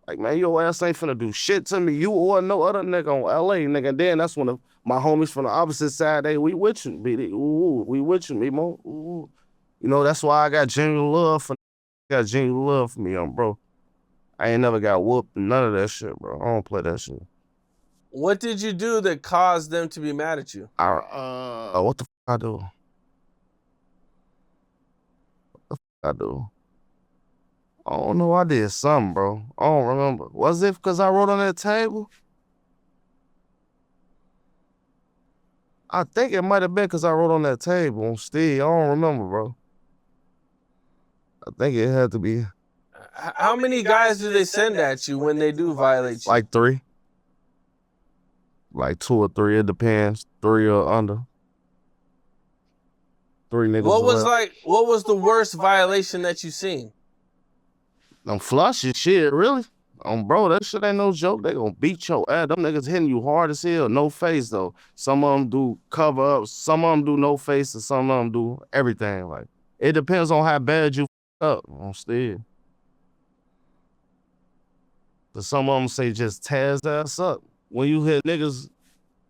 like, man, your ass ain't finna do shit to me. You or no other nigga on LA, nigga. And then that's when my homies from the opposite side, we with you, BD. Ooh, we with you, Memo. Ooh. You know, that's why I got genuine love for me, bro. I ain't never got whooped, none of that shit, bro. I don't play that shit. What did you do that caused them to be mad at you? What the fuck I do? I don't know. I did something, bro. I don't remember. Was it because I wrote on that table? I think it might have been because I wrote on that table on Steve. I don't remember, bro. I think it had to be. How many guys do they send at you when they do violate you? Like 3. Like 2 or 3, it depends. 3 or under. 3 niggas. What was the worst violation that you seen? Them flushes, shit, really? Bro, that shit ain't no joke. They gonna beat your ass. Them niggas hitting you hard as hell. No face, though. Some of them do cover up. Some of them do no face, and some of them do everything. Like, it depends on how bad you up on Steve. But some of them say just tear his ass up. When you hear niggas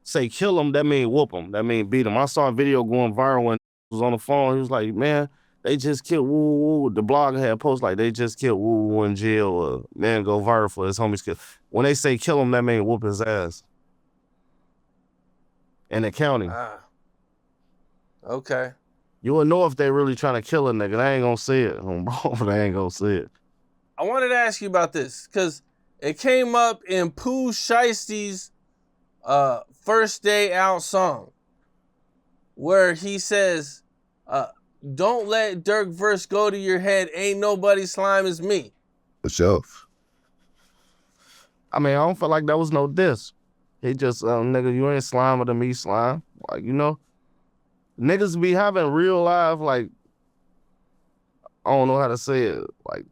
say kill him, that mean whoop him. That mean beat him. I saw a video going viral when he was on the phone. He was like, man, they just killed Woo Woo. The blogger had post like they just killed Woo Woo in jail. Man go viral for his homies killed. When they say kill him, that mean whoop his ass. In the county. Okay. You will know if they really trying to kill a nigga. They ain't gonna see it. They ain't gonna see it. I wanted to ask you about this because it came up in Pooh Shiesty's first day out song where he says, don't let Dirk verse go to your head. Ain't nobody slime as me. For sure. I mean, I don't feel like that was no diss. He just, nigga, you ain't slimer than me, slime. Like, you know? niggas be having real life, like, I don't know how to say it, like,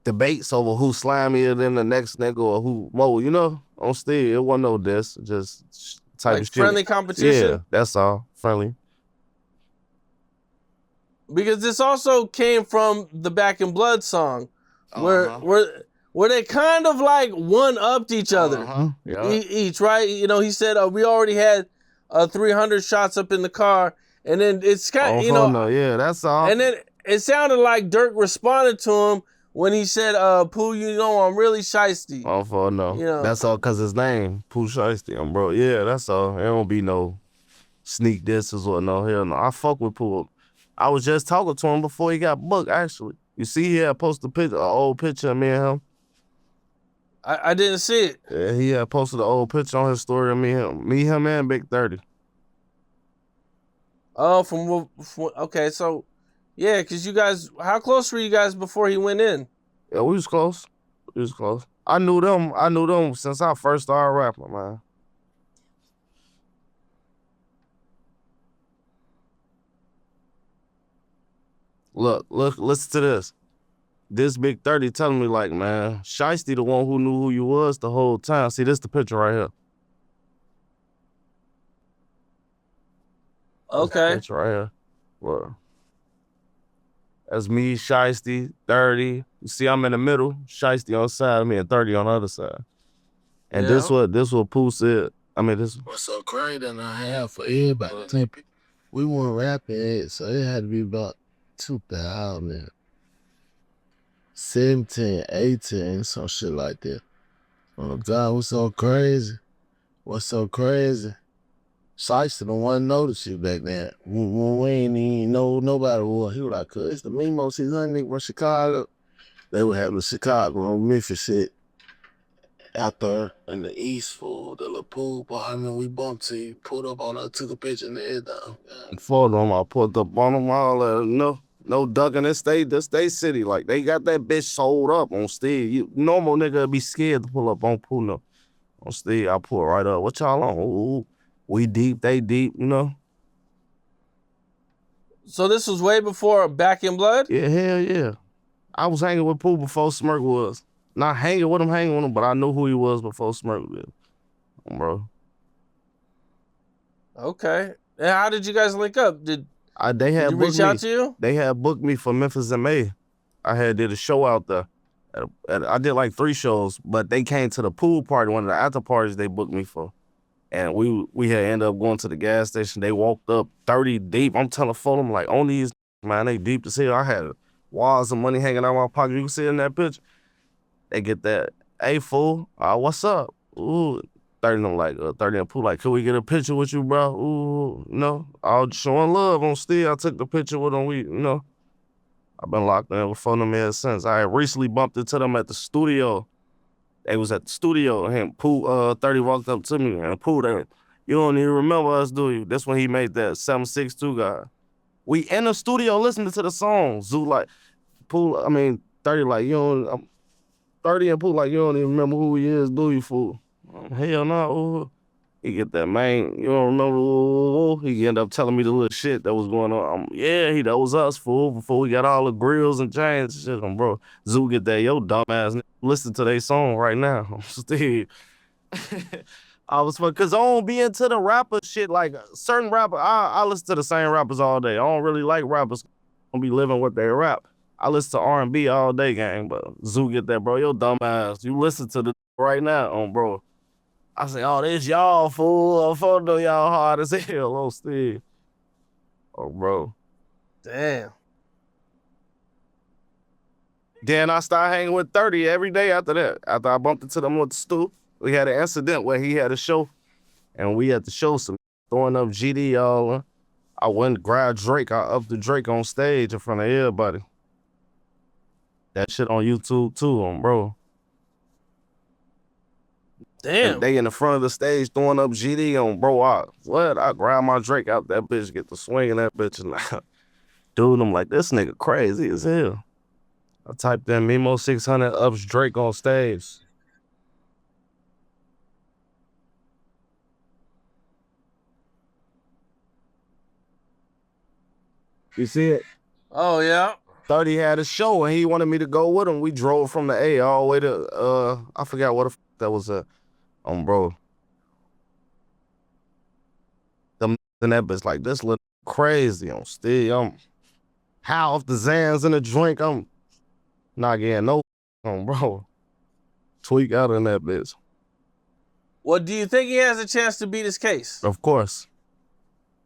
debates over who slimier than the next nigga or who more, you know? On stage, it wasn't no diss, just type Like of shit. friendly competition? Yeah, that's all, friendly. Because this also came from the Back in Blood song, where they kind of like one-upped each other. Yeah. Each, right? You know, he said, we already had 300 shots up in the car, and then it's kind of, you know. No, yeah, that's all. And then it sounded like Dirk responded to him when he said, Pooh, you know, I'm really shiesty. Oh, for no. You know. That's all because his name, Pooh Shiesty, bro. Yeah, that's all. There don't be no sneak disses or no, hell no. I fuck with Pooh. I was just talking to him before he got booked, actually. You see, he had posted an old picture of me and him. I didn't see it. Yeah, he had posted an old picture on his story of me, him, and Big 30. Oh, okay, so, yeah, because you guys, how close were you guys before he went in? Yeah, we was close. I knew them since I first started rapping, man. Look, listen to this. This Big 30 telling me, like, man, Shiesty the one who knew who you was the whole time. See, this the picture right here. Okay. Picture right here. Well, that's me, Shiesty, 30. You see, I'm in the middle. Shiesty on the side of me and 30 on the other side. And this what Pooh said. I mean, this. What's so crazy that I have for everybody? We weren't rapping, so it had to be about 2017, 18, some shit like that. Oh God, what's so crazy? Shiesty the one noticed you back then. When we ain't even know nobody was. He was like, cuz it's the Memo600 nigga from Chicago. They were having the Chicago and Memphis shit out there in the East for the little pool bar. And then we bumped to you, pulled up on us, took a picture and everything. And for them, I pulled up on them all. No ducking. This state city. Like, they got that bitch sold up on stage. Normal nigga would be scared to pull up on Pooh. No. On stage, I pull right up. What y'all on? Ooh, we deep, they deep, you know? So this was way before Back in Blood? Yeah, hell yeah. I was hanging with Pooh before Smirk was. Not hanging with him, but I knew who he was before Smirk was. Bro. Okay. And how did you guys link up? Did they he reach out to you? They had booked me for Memphis in May. I had did a show out there. I did like 3 shows, but they came to the pool party, one of the after parties they booked me for. And we had ended up going to the gas station. They walked up 30 deep. I'm telling them, like, on these, man, they deep as hell. I had walls of money hanging out of my pocket. You can see it in that picture. They get that, hey, fool, what's up? Ooh, 30 them like, 30 and Pooh like, could we get a picture with you, bro? Ooh, no, all showing love on still. I took the picture with them. I've been locked in with them ever since. I recently bumped into them at the studio. They was at the studio, and Pooh, 30 walked up to me, and Pooh, you don't even remember us, do you? That's when he made that 762 guy. We in the studio listening to the song. Zoo like, Pooh, 30 like, you don't, 30 and Pooh like, you don't even remember who he is, do you, fool? Hell no. He get that, man, you don't remember, he end up telling me the little shit that was going on. That was us, fool, before we got all the grills and chains and shit, bro. Zoo get that, yo, dumbass, listen to their song right now. Still. I was fun, cause I don't be into the rapper shit, like certain rapper, I listen to the same rappers all day. I don't really like rappers, I don't be living what they rap. I listen to R&B all day, gang, but Zoo get that, bro, yo, dumbass, you listen to the right now, bro. I say, oh, this y'all, fool. I'm photo y'all hard as hell. Oh, Steve. Oh, bro. Damn. Then I started hanging with 30 every day after that. After I bumped into them with the stoop, we had an incident where he had a show, and we had to show some throwing up GD, y'all. I went and grabbed Drake. I upped the Drake on stage in front of everybody. That shit on YouTube, too, bro. Damn. They in the front of the stage throwing up GD on, bro. I grab my Drake out that bitch, get the swing in that bitch, and dude, I'm like, this nigga crazy as hell. I typed in Memo600 ups Drake on stage. You see it? Oh, yeah. 30 had a show, and he wanted me to go with him. We drove from the A all the way to, I forgot what the that was, bro. Them and that bitch like, this look crazy. I'm still, high off the Zans in a drink. I'm not getting no, bro. Tweak out in that bitch. Well, do you think he has a chance to beat his case? Of course.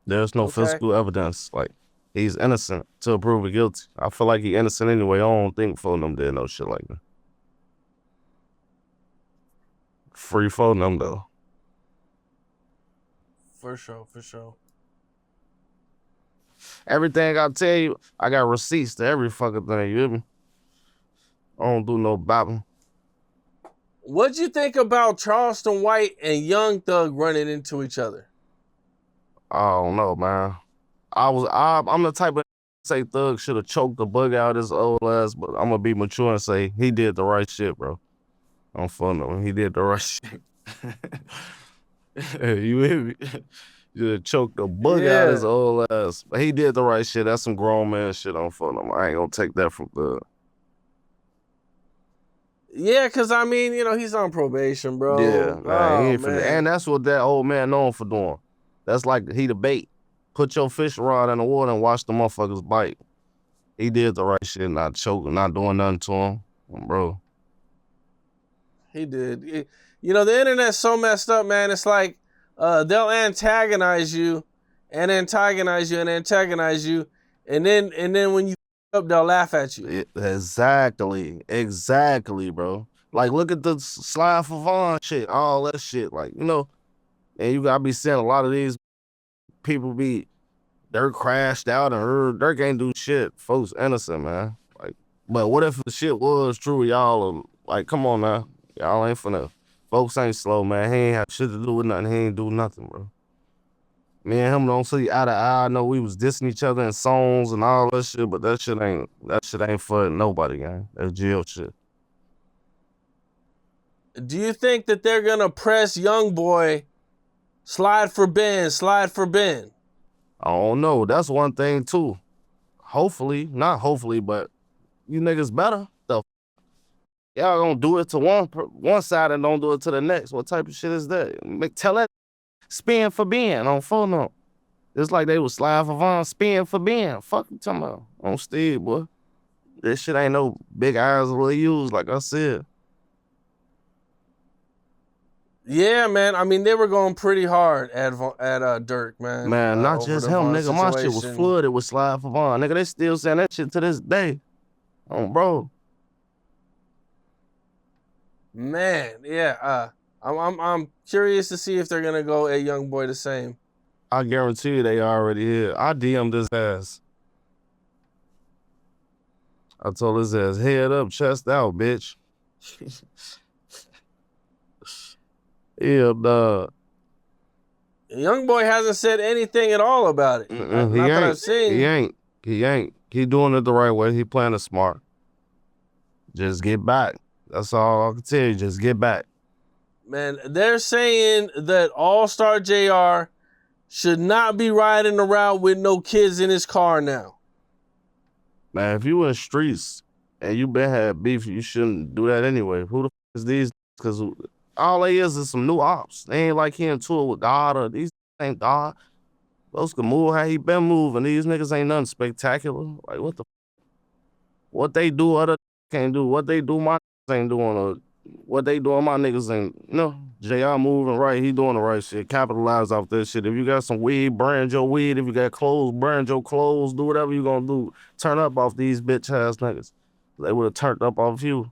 There's no physical evidence. Like, he's innocent till proven guilty. I feel like he innocent anyway. I don't think phone them did no shit like that. Free phone them though. For sure, for sure. Everything I tell you, I got receipts to every fucking thing, you hear me? I don't do no bopping. What'd you think about Charleston White and Young Thug running into each other? I don't know, man. I'm the type of say Thug should have choked the bug out his old ass, but I'm gonna be mature and say he did the right shit, bro. I'm fun though. He did the right shit. You hear me? You choked the bug out his old ass. But he did the right shit. That's some grown man shit on phone. I ain't gonna take that from Thug. Yeah, because I mean, you know, he's on probation, bro. Yeah, man. He ain't man. and that's what that old man known for doing. That's like he the bait. Put your fish rod in the water and watch the motherfuckers bite. He did the right shit, not choking, not doing nothing to him, bro. He did. You know, the internet's so messed up, man. It's like they'll antagonize you and antagonize you and antagonize you, and then when you up, they'll laugh at you. Exactly, bro. Like, look at the Slide for Vaughn shit, all that shit. Like, you know, and you gotta be seeing a lot of these people they're crashed out and they can't do shit. Folks innocent, man. Like, but what if the shit was true? Y'all are like, come on now. Y'all ain't finna. Folks ain't slow, man. He ain't have shit to do with nothing. He ain't do nothing, bro. Me and him don't see eye to eye. I know we was dissing each other in songs and all that shit, but that shit ain't for nobody, gang. That's jail shit. Do you think that they're gonna press Young Boy, slide for Ben? I don't know. That's one thing too. Hopefully, not hopefully, but you niggas better. Y'all gonna do it to one side and don't do it to the next. What type of shit is that? Tell that spin for Ben on phone up. It's like they was Slide for Vaughn, spin for Ben. Fuck you talking about on Steve, boy. This shit ain't no big eyes really used, like I said. Yeah, man. I mean, they were going pretty hard at Dirk, man. Man, not just him, nigga. My shit was flooded with Slide for Vaughn. Nigga, they still saying that shit to this day. Oh, bro. Man, yeah. I'm curious to see if they're gonna go at Young Boy the same. I guarantee you they already here. I DM'd his ass. I told his ass, head up, chest out, bitch. Yeah, dog. Young Boy hasn't said anything at all about it. Not that I've seen. He ain't. He doing it the right way. He playing it smart. Just get back. That's all I can tell you. Just get back. Man, they're saying that All-Star JR should not be riding around with no kids in his car now. Man, if you in the streets and you been had beef, you shouldn't do that anyway. Who the f is these? Because all they is some new ops. They ain't like he in tour with God or these ain't God. Those can move how he been moving. These niggas ain't nothing spectacular. Like, what the f? What they do, other can't do. What they do, my ain't doing. Or what they doing, my niggas ain't. No, JR moving right. He doing the right shit. Capitalize off this shit. If you got some weed, brand your weed. If you got clothes, brand your clothes. Do whatever you gonna do. Turn up off these bitch ass niggas. They would have turned up off you.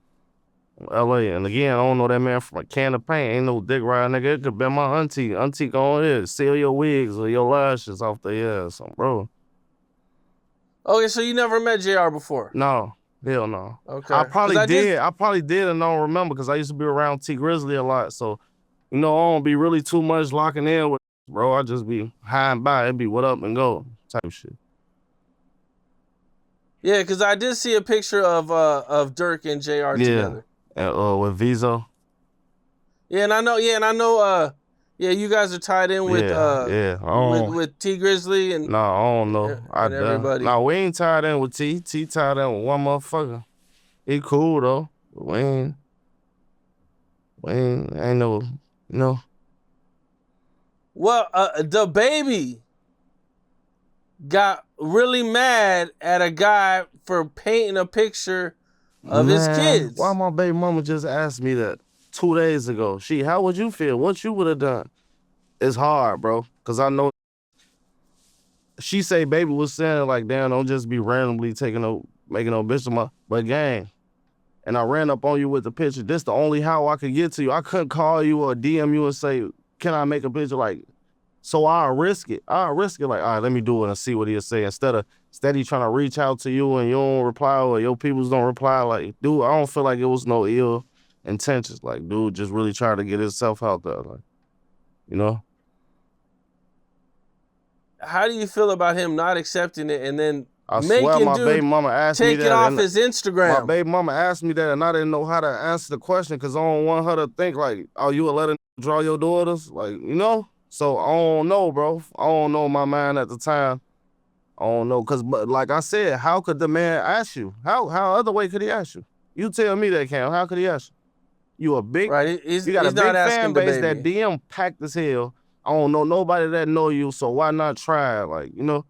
LA. And again, I don't know that man from a can of paint. Ain't no dick ride, nigga. It could be my auntie. Auntie go here. Seal your wigs or your lashes off their ass, bro. Okay, so you never met JR before? No. Hell no. Okay. I probably did and don't remember because I used to be around T Grizzly a lot. So, you know, I don't be really too much locking in with bro. I just be high and by. It be what up and go type shit. Yeah, because I did see a picture of Dirk and JR together. With Vizo. Yeah, and I know Yeah, you guys are tied in with with T Grizzly and no, I don't know. And everybody. No, we ain't tied in with T. T tied in with one motherfucker. He cool though. We ain't no, you know. Well, the baby got really mad at a guy for painting a picture of his kids. Why my baby mama just asked me that 2 days ago? How would you feel? What you would have done? It's hard, bro, because I know. She say baby was saying like, damn, don't just be randomly making no bitch of my, but gang. And I ran up on you with the picture. This the only how I could get to you. I couldn't call you or DM you and say, can I make a picture? Like, so I'll risk it. Like, all right, let me do it and see what he'll say. Instead of steady trying to reach out to you and you don't reply or your peoples don't reply. Like, dude, I don't feel like it was no ill intentions. Like, dude just really trying to get himself out there. Like, you know? How do you feel about him not accepting it and then I swear my baby mama asked me that. Take it off his Instagram. My baby mama asked me that and I didn't know how to answer the question because I don't want her to think like, oh, you would let her draw your daughters? Like, you know? So I don't know, bro. I don't know my mind at the time. I don't know. But like I said, how could the man ask you? How other way could he ask you? You tell me that, Cam. How could he ask you? You a big, right? You got a big fan base that DM packed as hell. I don't know nobody that know you, so why not try it? Like, you know?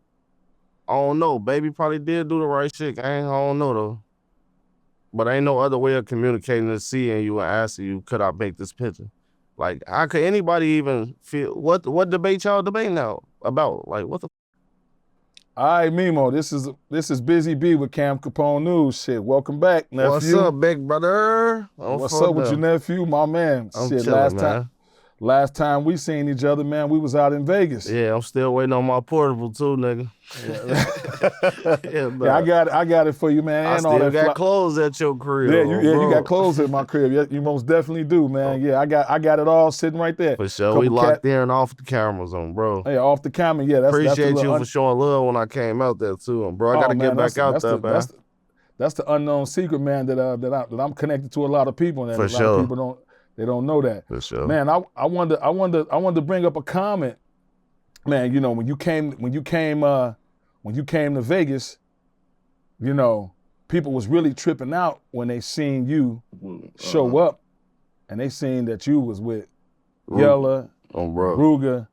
I don't know. Baby probably did do the right shit. I don't know, though. But ain't no other way of communicating than seeing you and asking you, could I make this picture? Like, how could anybody even feel, what debate y'all debating now about? Like, what the? All right, Memo, this is Busy B with Cam Capone News. Shit, welcome back, nephew. What's up, big brother? What's up with your nephew, my man? I'm chilling, man. Last time we seen each other, man, we was out in Vegas. Yeah, I'm still waiting on my portable too, nigga. Yeah, I got it for you, man. I still got clothes at your crib. Yeah, you got clothes at my crib. Yeah, you most definitely do, man. Yeah, I got it all sitting right there. For sure, we locked in off the cameras on, bro. Yeah, off the camera. Yeah, appreciate you for showing love when I came out there too, bro. I gotta get back out there, man. That's the unknown secret, man. That I'm connected to a lot of people. For sure. Lot of people don't know that. For sure. Man, I wanted to bring up a comment. Man, you know, when you came to Vegas, you know, people was really tripping out when they seen you show up and they seen that you was with Yella, Rooga.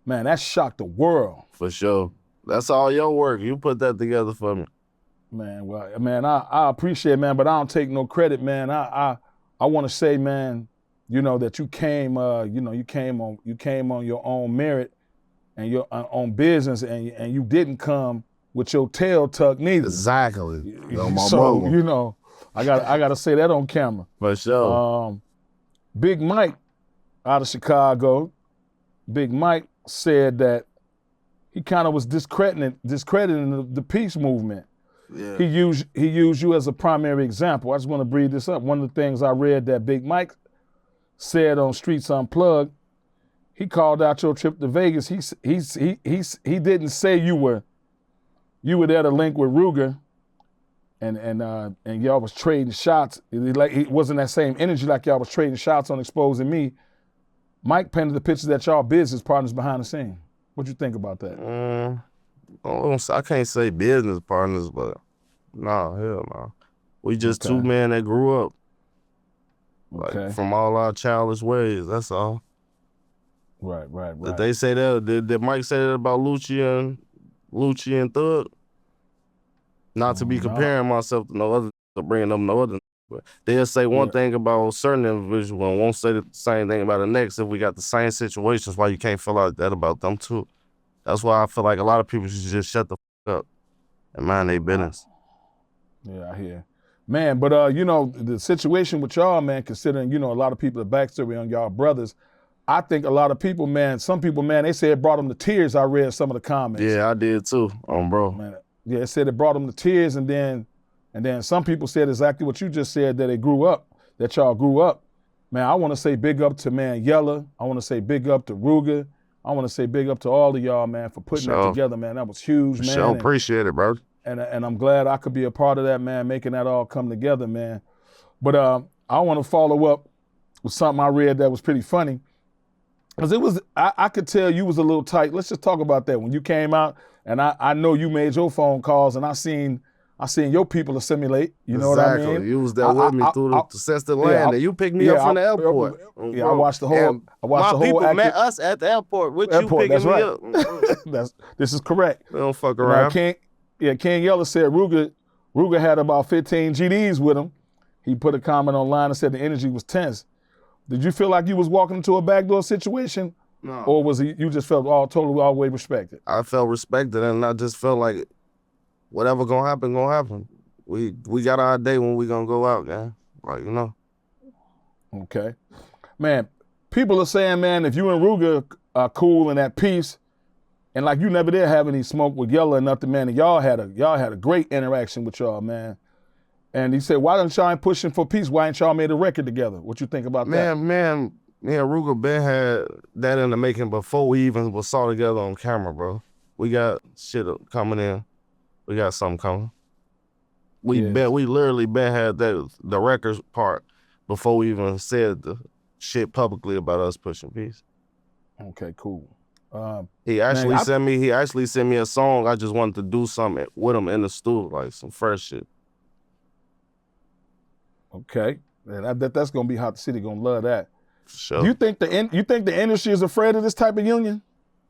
Man, that shocked the world. For sure. That's all your work. You put that together for me. Man, well, man, I appreciate it, man, but I don't take no credit, man. I want to say, man, you know, that you came on your own merit and your own business, and you didn't come with your tail tucked neither. Exactly. So, you know, I gotta say that on camera. For sure. Big Mike out of Chicago, Big Mike said that he kind of was discrediting the peace movement. Yeah. He used you as a primary example. I just want to breathe this up. One of the things I read that Big Mike said on Streets Unplugged, he called out your trip to Vegas. He didn't say you were there to link with Rooga, and y'all was trading shots. It wasn't that same energy like y'all was trading shots on exposing me. Mike painted the picture that y'all business partners behind the scene. What you think about that? I can't say business partners, but hell no. We just two men that grew up. Like, from all our childish ways, that's all. Right. Did they say that? Did Mike say that about Lucci and Thug? Not to be comparing myself to no other, to bringing them no other. But they'll say one thing about certain individuals and won't say the same thing about the next if we got the same situations. Why you can't feel like that about them too? That's why I feel like a lot of people should just shut the fuck up and mind their business. Yeah, I hear. Man, but you know, the situation with y'all, man, considering, you know, a lot of people, the backstory on y'all brothers, I think a lot of people, man, some people, man, they say it brought them to tears. I read some of the comments. Yeah, I did too, bro. Man, yeah, it said it brought them to tears, and then some people said exactly what you just said, that y'all grew up. Man, I want to say big up to, man, Yella. I want to say big up to Rooga. I want to say big up to all of y'all, man, for putting that together, man. That was huge, man. Sure, appreciate it, bro. And I'm glad I could be a part of that, man, making that all come together, man. But I want to follow up with something I read that was pretty funny. Because it was, I could tell you was a little tight. Let's just talk about that. When you came out, and I know you made your phone calls, and I seen your people assimilate. You know what I mean? You was there with me through the successful land, and you picked me up from the airport. Yeah, I watched the whole. My people met us at the airport with you picking me up. This is correct. We don't fuck around. King Yeller said Rooga had about 15 GDs with him. He put a comment online and said the energy was tense. Did you feel like you was walking into a backdoor situation? No. Or was you just felt totally all the way respected? I felt respected, and I just felt like whatever gonna happen. We got our day when we gonna go out, man. Like, you know. Okay. Man, people are saying, man, if you and Rooga are cool and at peace, and like you never did have any smoke with Yella or nothing, man, and y'all had a great interaction with y'all, man. And he said, why don't y'all ain't pushing for peace? Why ain't y'all made a record together? What you think about that? Man, me and Rooga been had that in the making before we even was saw together on camera, bro. We got shit coming in. We got something coming. We literally been had the records part before we even said the shit publicly about us pushing peace. Okay, cool. He actually sent me a song. I just wanted to do something with him in the studio, like some fresh shit. Okay, man, that's gonna be hot. The city gonna love that. Sure. Do you think the industry is afraid of this type of union?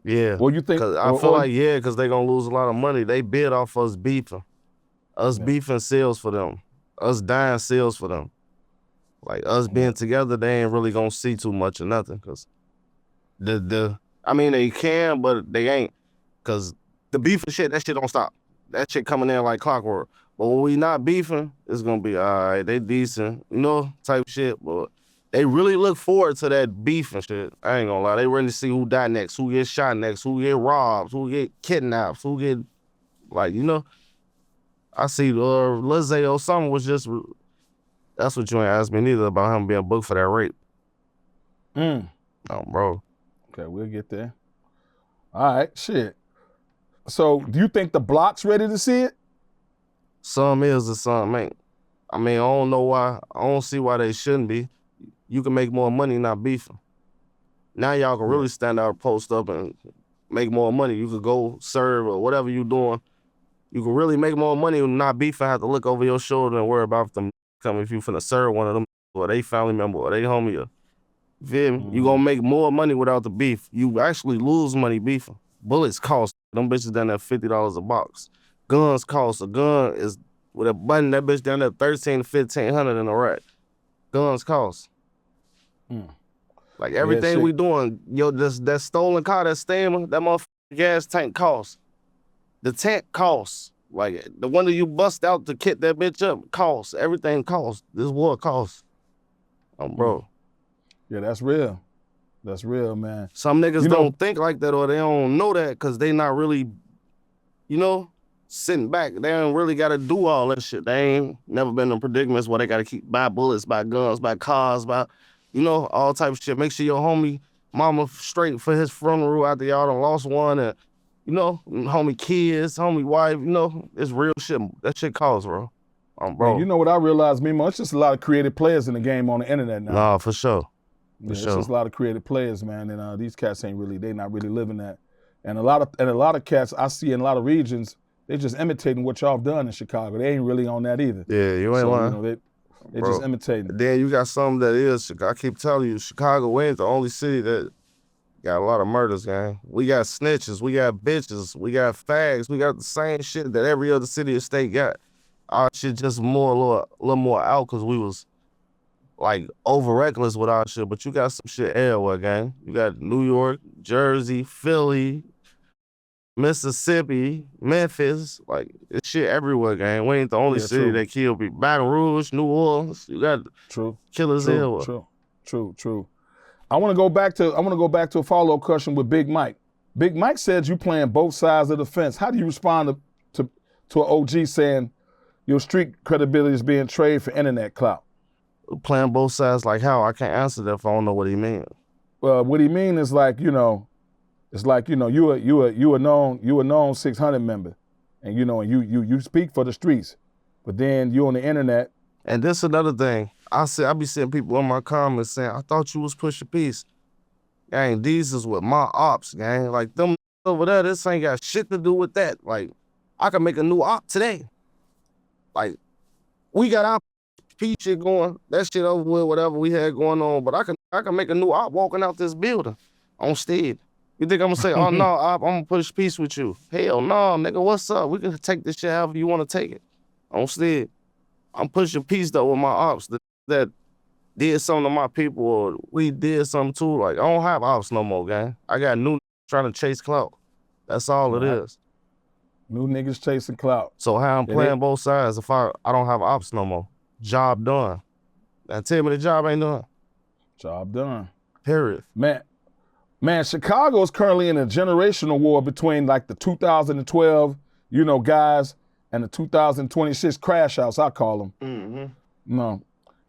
Yeah. Or you think? Cause I feel like because they gonna lose a lot of money. They bid off us beefing. Us beefing sales for them. Us dying sales for them. Like us being together, they ain't really gonna see too much or nothing. Cause I mean they can, but they ain't. Cause the beefing shit, that shit don't stop. That shit coming in like clockwork. But when we not beefing, it's gonna be all right. They decent, you know, type shit. But they really look forward to that beef and shit. I ain't gonna lie. They ready to see who die next, who get shot next, who get robbed, who get kidnapped, who get, like, you know. I see Lizzie or something was just, that's what you ain't asked me neither about him being booked for that rape. Oh, bro. Okay, we'll get there. All right, shit. So do you think the block's ready to see it? Some is and some ain't. I mean, I don't know why. I don't see why they shouldn't be. You can make more money not beefing. Now y'all can really stand out, post up, and make more money. You could go serve or whatever you doing. You can really make more money and not beefing. Have to look over your shoulder and worry about them coming if you finna serve one of them or they family member or they homie. You feel me? You gonna make more money without the beef. You actually lose money beefing. Bullets cost. Them bitches down there $50 a box. Guns cost. A gun is with a button, that bitch down there $1,300 to $1,500 in a rack. Guns cost. Like everything we doing, that stolen car, that steamer, that motherfucking gas tank costs. The tank costs. Like the one that you bust out to kit that bitch up costs. Everything costs. This war costs. Bro. Yeah, that's real. That's real, man. Some niggas don't think like that or they don't know that because they not really, you know, sitting back. They ain't really got to do all that shit. They ain't never been in predicaments where they got to buy bullets, buy guns, buy cars, buy, you know, all type of shit. Make sure your homie mama straight for his funeral after y'all done lost one and, you know, homie kids, homie wife, you know, it's real shit. That shit costs, bro. Bro. Man, you know what I realized, Memo? It's just a lot of creative players in the game on the internet now. Nah, for sure. It's just a lot of creative players, man, and these cats they not really living that. And a lot of cats I see in a lot of regions, they just imitating what y'all have done in Chicago. They ain't really on that either. Yeah, you ain't lying. You know, they just imitating. Then you got some that is, I keep telling you, Chicago, we ain't the only city that got a lot of murders, gang. We got snitches, we got bitches, we got fags, we got the same shit that every other city or state got. Our shit just a little more out because we was like over reckless with our shit, but you got some shit everywhere, gang. You got New York, Jersey, Philly, Mississippi, Memphis, like it's shit everywhere, gang. We ain't the only city that kill people. Baton Rouge, New Orleans, you got killers everywhere. True. I want to go back to a follow-up question with Big Mike. Big Mike said you playing both sides of the fence. How do you respond to an OG saying your street credibility is being traded for internet clout? Playing both sides like how? I can't answer that if I don't know what he means. Well, what he mean is like, you know, it's like, you know, you a known 600 member, and you know, and you speak for the streets, but then you on the internet. And this another thing. I be seeing people in my comments saying, I thought you was Pusha Peace. Gang, these is with my ops, gang. Like, them over there, this ain't got shit to do with that. Like, I can make a new op today. Like, we got our P shit going. That shit over with, whatever we had going on. But I can make a new op walking out this building on stage. You think I'm gonna say, oh, no, op, I'm gonna push peace with you? Hell no, nigga, what's up? We can take this shit however you want to take it. On stage. I'm pushing peace, though, with my ops that did something to my people, or we did something too. Like, I don't have ops no more, gang. I got new trying to chase clout. That's all it is. New niggas chasing clout. So how I'm playing both sides if I don't have ops no more. Job done. Now tell me the job ain't done. Job done. Period. Man, Chicago is currently in a generational war between like the 2012, guys, and the 2026 crash outs, I call them. Mm-hmm. No.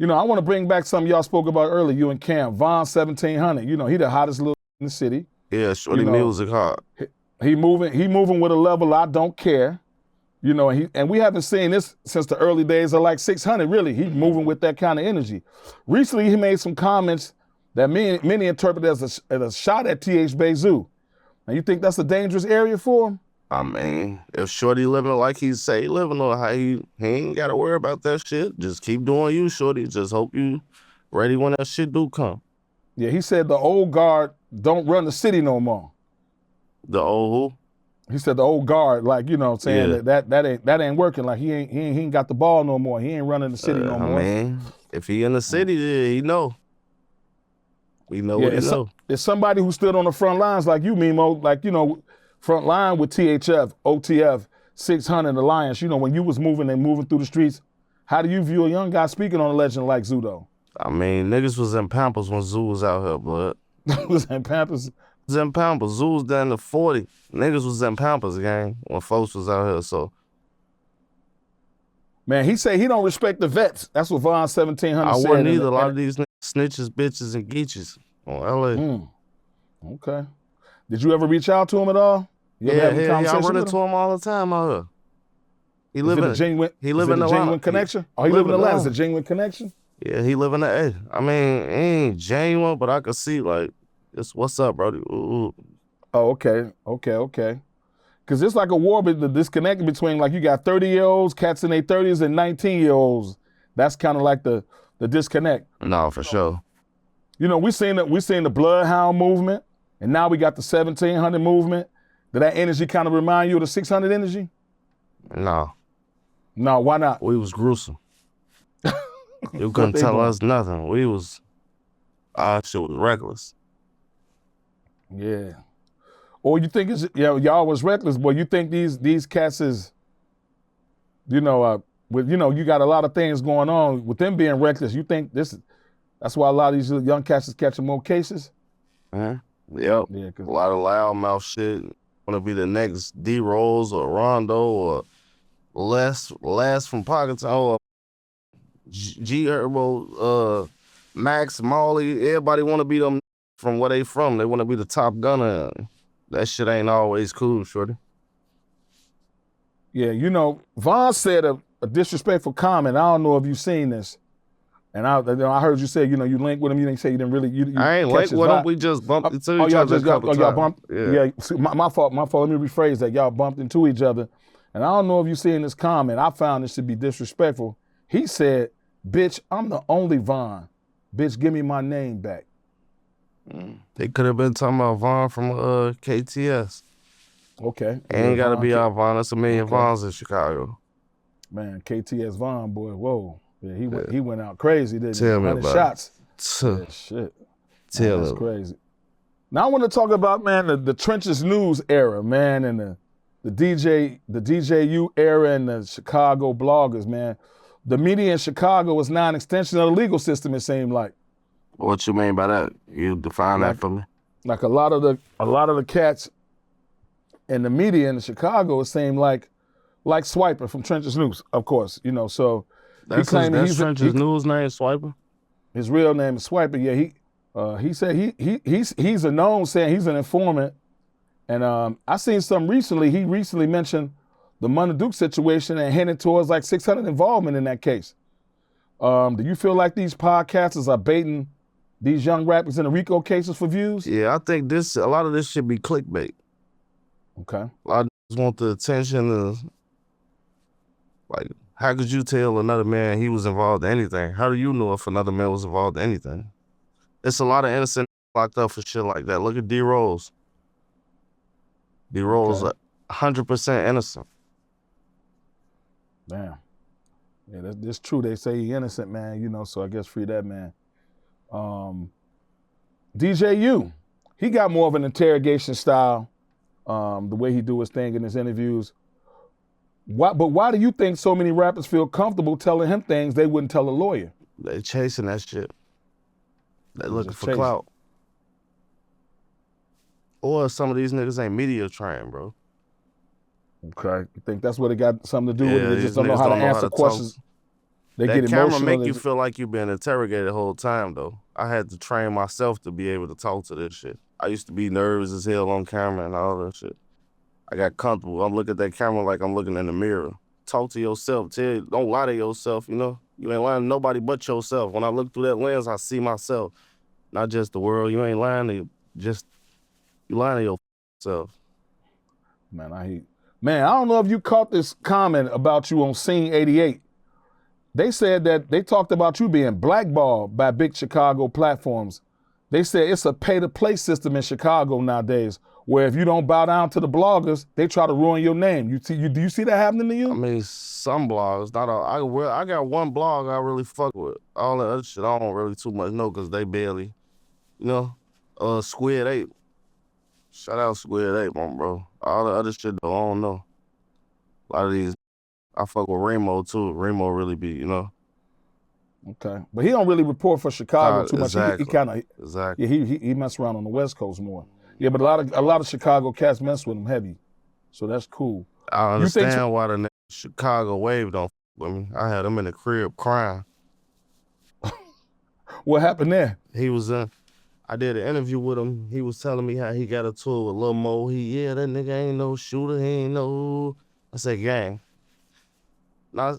I want to bring back something y'all spoke about earlier, you and Cam. Von 1700, he the hottest little in the city. Yeah, shorty music hard. He moving with a level I don't care. And we haven't seen this since the early days of like 600, really. He's moving with that kind of energy. Recently, he made some comments that many interpret as a shot at T.H. Bezoo. Now, you think that's a dangerous area for him? I mean, if shorty living like he say living, or how he ain't got to worry about that shit. Just keep doing you, shorty. Just hope you ready when that shit do come. Yeah, he said the old guard don't run the city no more. The old who? He said the old guard, like, saying that ain't working. Like he ain't got the ball no more. He ain't running the city no more. I mean, if he in the city, he know. We know what he know. It's somebody who stood on the front lines like you, Memo, like, front line with THF, OTF, 600 Alliance. When you was moving through the streets, how do you view a young guy speaking on a legend like Zoo? I mean, niggas was in Pampers when Zoo was out here, blood. Was in Pampers? Was in Pampers. Zoo was down to 40. Niggas was in Pampers, gang, when folks was out here, so. Man, he say he don't respect the vets. That's what Von 1700 said. I wouldn't either. A lot of these snitches, bitches, and geeches on LA. Okay. Did you ever reach out to him at all? Yeah, I run into him all the time out here. He live in a genuine connection? He live in Atlanta. Is it a genuine connection? Yeah, he live in the A. I mean, he ain't genuine, but I could see, like, it's what's up, bro. Ooh. Oh, okay. Because it's like a war, but the disconnect between, like, you got 30-year-olds, cats in their 30s, and 19-year-olds. That's kind of like the disconnect. No, for sure. We seen the Bloodhound movement, and now we got the 1700 movement. Did that energy kind of remind you of the 600 energy? No. No, why not? We was gruesome. You couldn't tell us nothing. Our shit was reckless. Yeah. Or you think y'all was reckless, but you think these cats is, you got a lot of things going on with them being reckless. You think that's why a lot of these young cats is catching more cases? Yep. Yeah, a lot of loudmouth shit. Want to be the next D-Rose or Rondo or Les from Pockets or G-Herbo, Max, Molly. Everybody want to be them from where they from. They want to be the top gunner. That shit ain't always cool, shorty. Yeah, Von said a disrespectful comment. I don't know if you've seen this. And I heard you say, you linked with him. You didn't say you didn't really. I ain't linked with him. We just bumped into each other a couple times. Y'all bumped? Yeah. My fault. Let me rephrase that. Y'all bumped into each other. And I don't know if you seen this comment. I found this to be disrespectful. He said, bitch, I'm the only Von. Bitch, give me my name back. They could have been talking about Von from KTS. Okay. Ain't got to be our Von. There's a million Vons in Chicago. Man, KTS Von, boy, whoa. Yeah, he went out crazy, didn't he? Tell me about shots. Yeah, shit. That's crazy. Now I want to talk about, man, the Trenches News era, man, and the DJU era and the Chicago bloggers, man. The media in Chicago is now an extension of the legal system, it seemed like. What you mean by that? You define that for me? Like a lot of the cats in the media in Chicago, it seemed like Swiper from Trenches News, of course, so. That's Trenches News name, Swiper? His real name is Swiper. Yeah, he said he's a known saying he's an informant. And I seen something recently. He recently mentioned the Money Duke situation and hinted towards like 600 involvement in that case. Do you feel like these podcasters are baiting these young rappers in the RICO cases for views? Yeah, I think a lot of this should be clickbait. Okay. A lot of niggas want the attention of, like, how could you tell another man he was involved in anything? How do you know if another man was involved in anything? It's a lot of innocent locked up for shit like that. Look at D-Rose. D-Rose, 100% innocent. Damn. Yeah, that's true. They say he innocent, man, you know, so I guess free that man. DJU, he got more of an interrogation style, the way he do his thing in his interviews. But why do you think so many rappers feel comfortable telling him things they wouldn't tell a lawyer? They chasing that shit. They looking for clout. Or some of these niggas ain't media trained, bro. Okay. You think that's what it got something to do with it? They just don't know how to answer questions. They that get camera emotional. make you feel like you've been interrogated the whole time, though. I had to train myself to be able to talk to this shit. I used to be nervous as hell on camera and all that shit. I got comfortable. I'm looking at that camera like I'm looking in the mirror. Talk to yourself. Don't lie to yourself, you know? You ain't lying to nobody but yourself. When I look through that lens, I see myself. Not just the world. You ain't lying to you lying to yourself. Man, I don't know if you caught this comment about you on Scene 88. They said that they talked about you being blackballed by big Chicago platforms. They said it's a pay-to-play system in Chicago nowadays, where if you don't bow down to the bloggers, they try to ruin your name. Do you see that happening to you? I mean, some blogs, not all. I got one blog I really fuck with. All the other shit I don't really too much know because they barely, you know. Squid 8. Shout out Squid 8, my bro. All the other shit though, I don't know. A lot of these, I fuck with Remo too. Remo really be, you know. Okay, but he don't really report for Chicago too much. Exactly. He kind of exactly. Yeah, he mess around on the West Coast more. Yeah, but a lot of Chicago cats mess with him heavy, so that's cool. I understand why the Chicago wave don't with me. I had him in the crib crying. What happened there? He was I did an interview with him. He was telling me how he got a tour with Lil Mo. That nigga ain't no shooter. He ain't no. I said, gang. Now,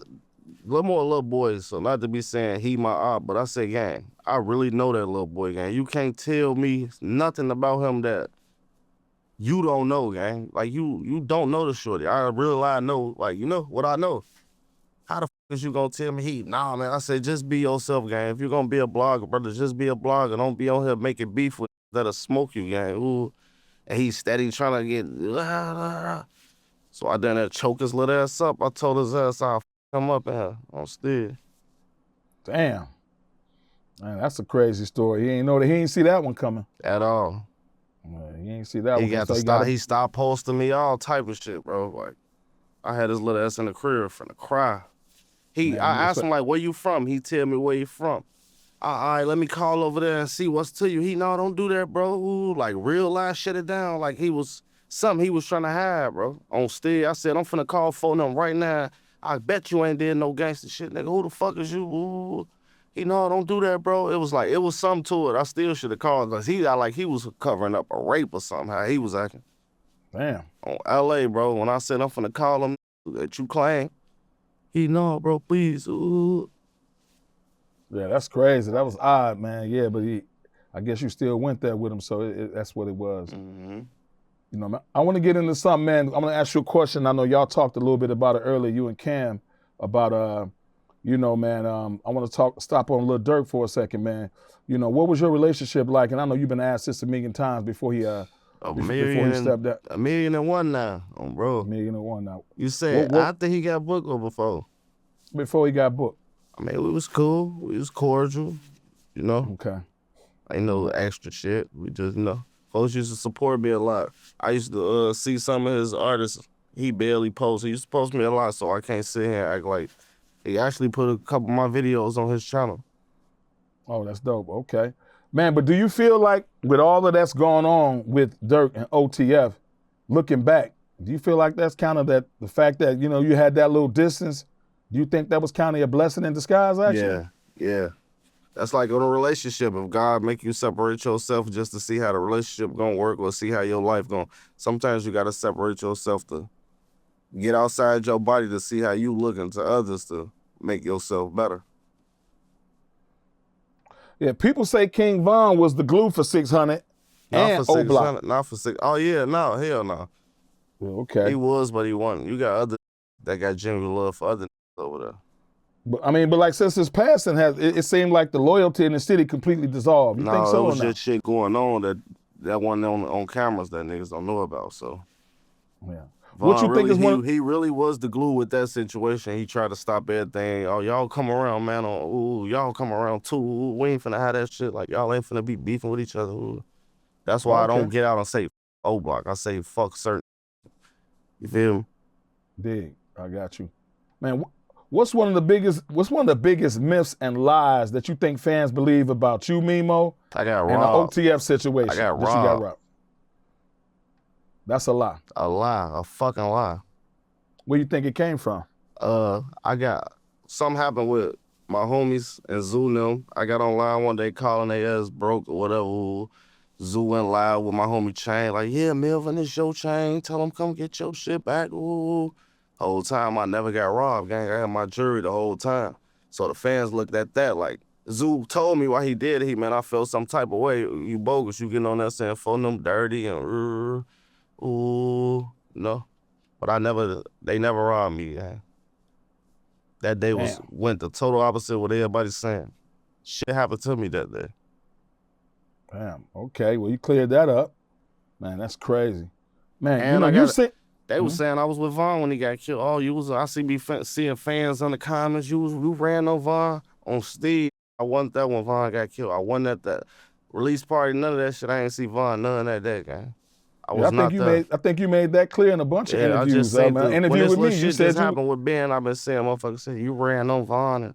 Lil Mo a little boy, so not to be saying he my op, but I said, gang, I really know that little boy, gang. You can't tell me nothing about him that you don't know, gang. Like, you don't know the shorty. I know, like, you know what I know. How the is you gonna tell me he? Nah, man. I said, just be yourself, gang. If you're gonna be a blogger, brother, just be a blogger. Don't be on here making beef with that'll smoke you, gang. Ooh. And he's steady trying to get. So I done that choke his little ass up. I told his ass I'll come up in here on still. Damn. Man, that's a crazy story. He ain't see that one coming. At all. He ain't see that one. He stopped posting me all type of shit, bro. Like, I had his little ass in the crib finna cry. I asked him, like, where you from? He tell me where you from. All right, let me call over there and see what's to you. No, don't do that, bro. Ooh, like, real life, shut it down. Like, something he was trying to hide, bro. On still, I said, I'm finna call for them right now. I bet you ain't did no gangster shit, nigga. Who the fuck is you? Ooh. Don't do that, bro. It was something to it. I still should have called, because he was covering up a rape or something, how he was acting. Damn. On LA, bro, when I said I'm finna call him that you claim, bro, please. Ooh. Yeah, that's crazy. That was odd, man. Yeah, but I guess you still went there with him, so that's what it was. Mm-hmm. You know, I want to get into something, man. I'm going to ask you a question. I know y'all talked a little bit about it earlier, you and Cam, about, man, I want to stop on Lil Durk for a second, man. You know, what was your relationship like? And I know you've been asked this a million times before he stepped out. $1 million now, bro. $1 million now. You said after he got booked or before? Before he got booked. I mean, we was cool. We was cordial, you know? Okay. Ain't no extra shit. We just, folks used to support me a lot. I used to see some of his artists, he barely posts. He used to post me a lot, so I can't sit here and act like he actually put a couple of my videos on his channel. Oh, that's dope. Okay. Man, but do you feel like with all of that's going on with Durk and OTF, looking back, do you feel like that's kind of the fact that, you had that little distance? Do you think that was kind of a blessing in disguise, actually? Yeah. That's like in a relationship. If God make you separate yourself just to see how the relationship gonna work or see how your life gonna, sometimes you gotta separate yourself to get outside your body to see how you looking to others to make yourself better. Yeah, people say King Von was the glue for 600 and Not for O-Block. 600, not for 6. Oh yeah, no, hell no. Okay. He was, but he wasn't. You got other that got genuine love for other over there. But I mean, but like since his passing, it seemed like the loyalty in the city completely dissolved. You think so? No, it was or just shit going on that wasn't on cameras that niggas don't know about. So yeah. Von What you think is one? he really was the glue with that situation. He tried to stop everything. Oh, y'all come around, man. Ooh, y'all come around too. Ooh, we ain't finna have that shit. Like y'all ain't finna be beefing with each other. Ooh. That's why I don't get out and say O-Block. I say fuck certain. You feel me? Dig. I got you, man. What's one of the biggest myths and lies that you think fans believe about you, Memo? I got robbed. In the OTF situation. I got that robbed. You got robbed. That's a lie. A lie. A fucking lie. Where you think it came from? I got something happened with my homies and Zoo and them. I got online one day calling their ass broke or whatever. Zoo went live with my homie Chain, like, yeah, Melvin, it's your chain. Tell him come get your shit back. Ooh. Whole time I never got robbed, gang. I had my jury the whole time. So the fans looked at that like, Zoo told me why he did it. Man, I felt some type of way. You bogus. You getting on there saying phone them dirty and ooh, no. But they never robbed me, gang. That day went the total opposite of what everybody's saying. Shit happened to me that day. Damn. Okay. Well, you cleared that up. Man, that's crazy. Man, And they was saying I was with Von when he got killed. Oh, I see me seeing fans in the comments. You ran on Von on Steve. I wasn't there when Von got killed. I wasn't at that release party. None of that shit. I ain't see Von none of that gang. I think you made that clear in a bunch of interviews. I just say interview with me. You said happened with Ben. I've been saying, motherfucker said you ran on Von and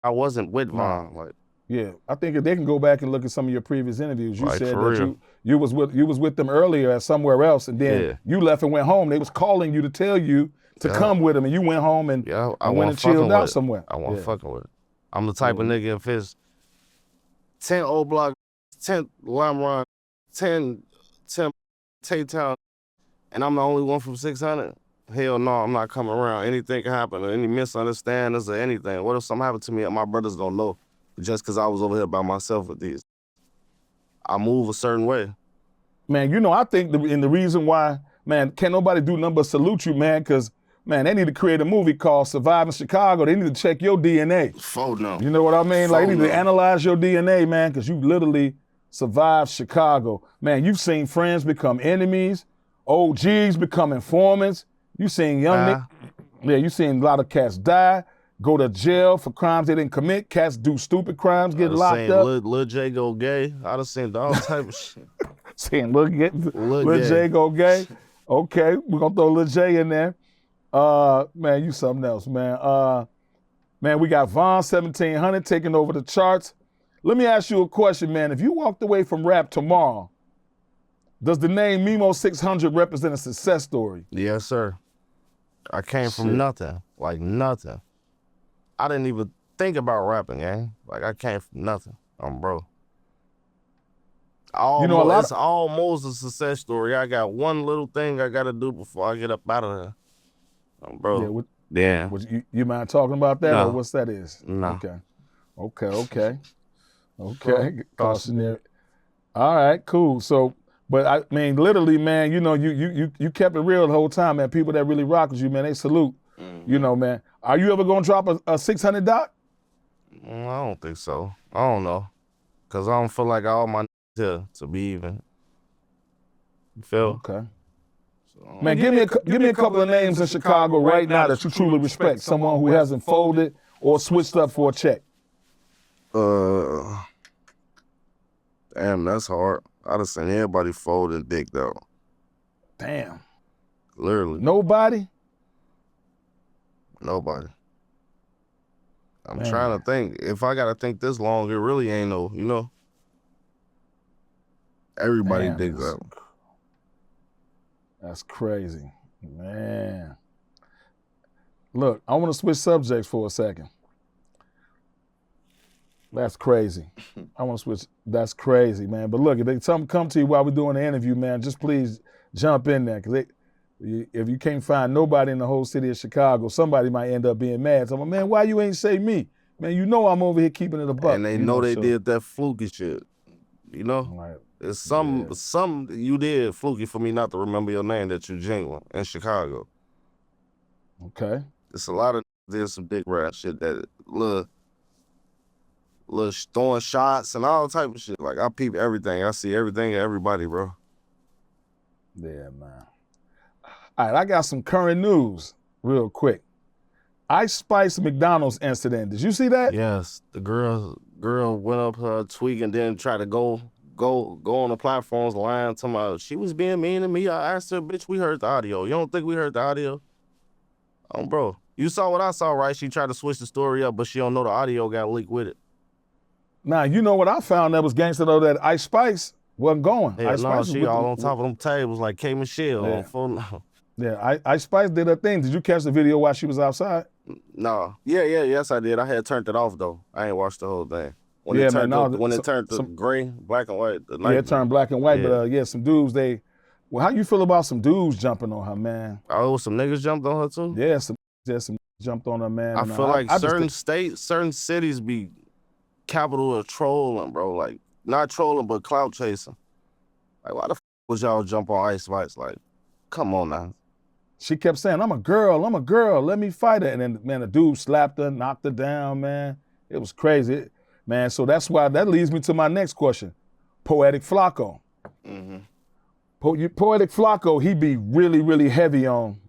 I wasn't with Von. Like, yeah, I think they can go back and look at some of your previous interviews. You like, said that you was with them earlier at somewhere else, and then you left and went home. They was calling you to tell you to come with them, and you went home and I went and chilled out somewhere. I wasn't fucking with it. I'm the type of nigga if it's 10 O-Block, 10 Lime Run, 10 Tay-Town, and I'm the only one from 600, hell no, I'm not coming around. Anything can happen, or any misunderstandings or anything. What if something happened to me and my brothers don't know? Just because I was over here by myself with these. I move a certain way. Man, I think the reason why, man, can't nobody do nothing but salute you, man, because, man, they need to create a movie called Surviving Chicago. They need to check your DNA. No. You know what I mean? Like, they need to analyze your DNA, man, because you literally survived Chicago. Man, you've seen friends become enemies, OGs become informants. You seen you seen a lot of cats die, go to jail for crimes they didn't commit. Cats do stupid crimes, get locked up. Lil J go gay. I done seen all type of shit. Saying Lil J go gay. Okay, we're gonna throw Lil J in there. Man, you something else, man. Man, we got Von 1700 taking over the charts. Let me ask you a question, man. If you walked away from rap tomorrow, does the name Memo600 represent a success story? Yes, sir. I came from nothing, like nothing. I didn't even think about rapping, gang. Like, I came from nothing. I'm broke. It's almost a success story. I got one little thing I got to do before I get up out of there. I'm broke. Yeah. You mind talking about that, No. or what's that is? No. Okay. Cautionary. All right, cool. So, but I mean, literally, man, you kept it real the whole time, man. People that really rock with you, man, they salute. Mm-hmm. Man. Are you ever gonna drop a 600 doc? I don't think so. I don't know. Cause I don't feel like all my here to be even. You feel? Okay. So, man, give me a couple of names in Chicago right now that you truly respect. Someone who hasn't folded or switched up for a check. Damn, that's hard. I done seen everybody fold and dick though. Damn. Literally. Nobody? Nobody. I'm trying to think. If I gotta think this long, it really ain't no, Everybody digs up. That's crazy. Man. Look, I want to switch subjects for a second. That's crazy. That's crazy, man. But look, if something come to you while we're doing the interview, man, just please jump in there. Because if you can't find nobody in the whole city of Chicago, somebody might end up being mad. So, man, why you ain't say me? Man, you know I'm over here keeping it a buck. And they know they did that fluky shit. You know? Right. It's some you did fluky for me not to remember your name that you genuine in Chicago. Okay. It's a lot of there's some dick rap shit that little throwing shots and all type of shit. Like I peep everything. I see everything and everybody, bro. Yeah, man. All right, I got some current news real quick. Ice Spice McDonald's incident. Did you see that? Yes. The girl went up her tweak and then tried to go on the platforms lying to my she was being mean to me. I asked her, bitch, we heard the audio. You don't think we heard the audio? Bro. You saw what I saw, right? She tried to switch the story up, but she don't know the audio got leaked with it. Now, you know what I found that was gangster though, that Ice Spice wasn't going. Yeah, Ice no, Spice she all on top of them tables like K. Michelle on phone. Yeah, Ice Spice did her thing. Did you catch the video while she was outside? No. Yes, I did. I had turned it off though. I ain't watched the whole thing. When it turned to gray, black and white. It turned black and white, but some dudes, well, how you feel about some dudes jumping on her, man? Oh, some niggas jumped on her too? Yeah, some jumped on her, man. I feel like certain states, certain cities be capital of trolling, bro. Like, not trolling, but clout chasing. Like, why the would y'all jump on Ice Spice? Like, come on now. She kept saying, I'm a girl, let me fight her. And then, man, the dude slapped her, knocked her down, man. It was crazy. Man, so that leads me to my next question. Poetic Flacco. Mm-hmm. Poetic Flacco, he be really, really heavy on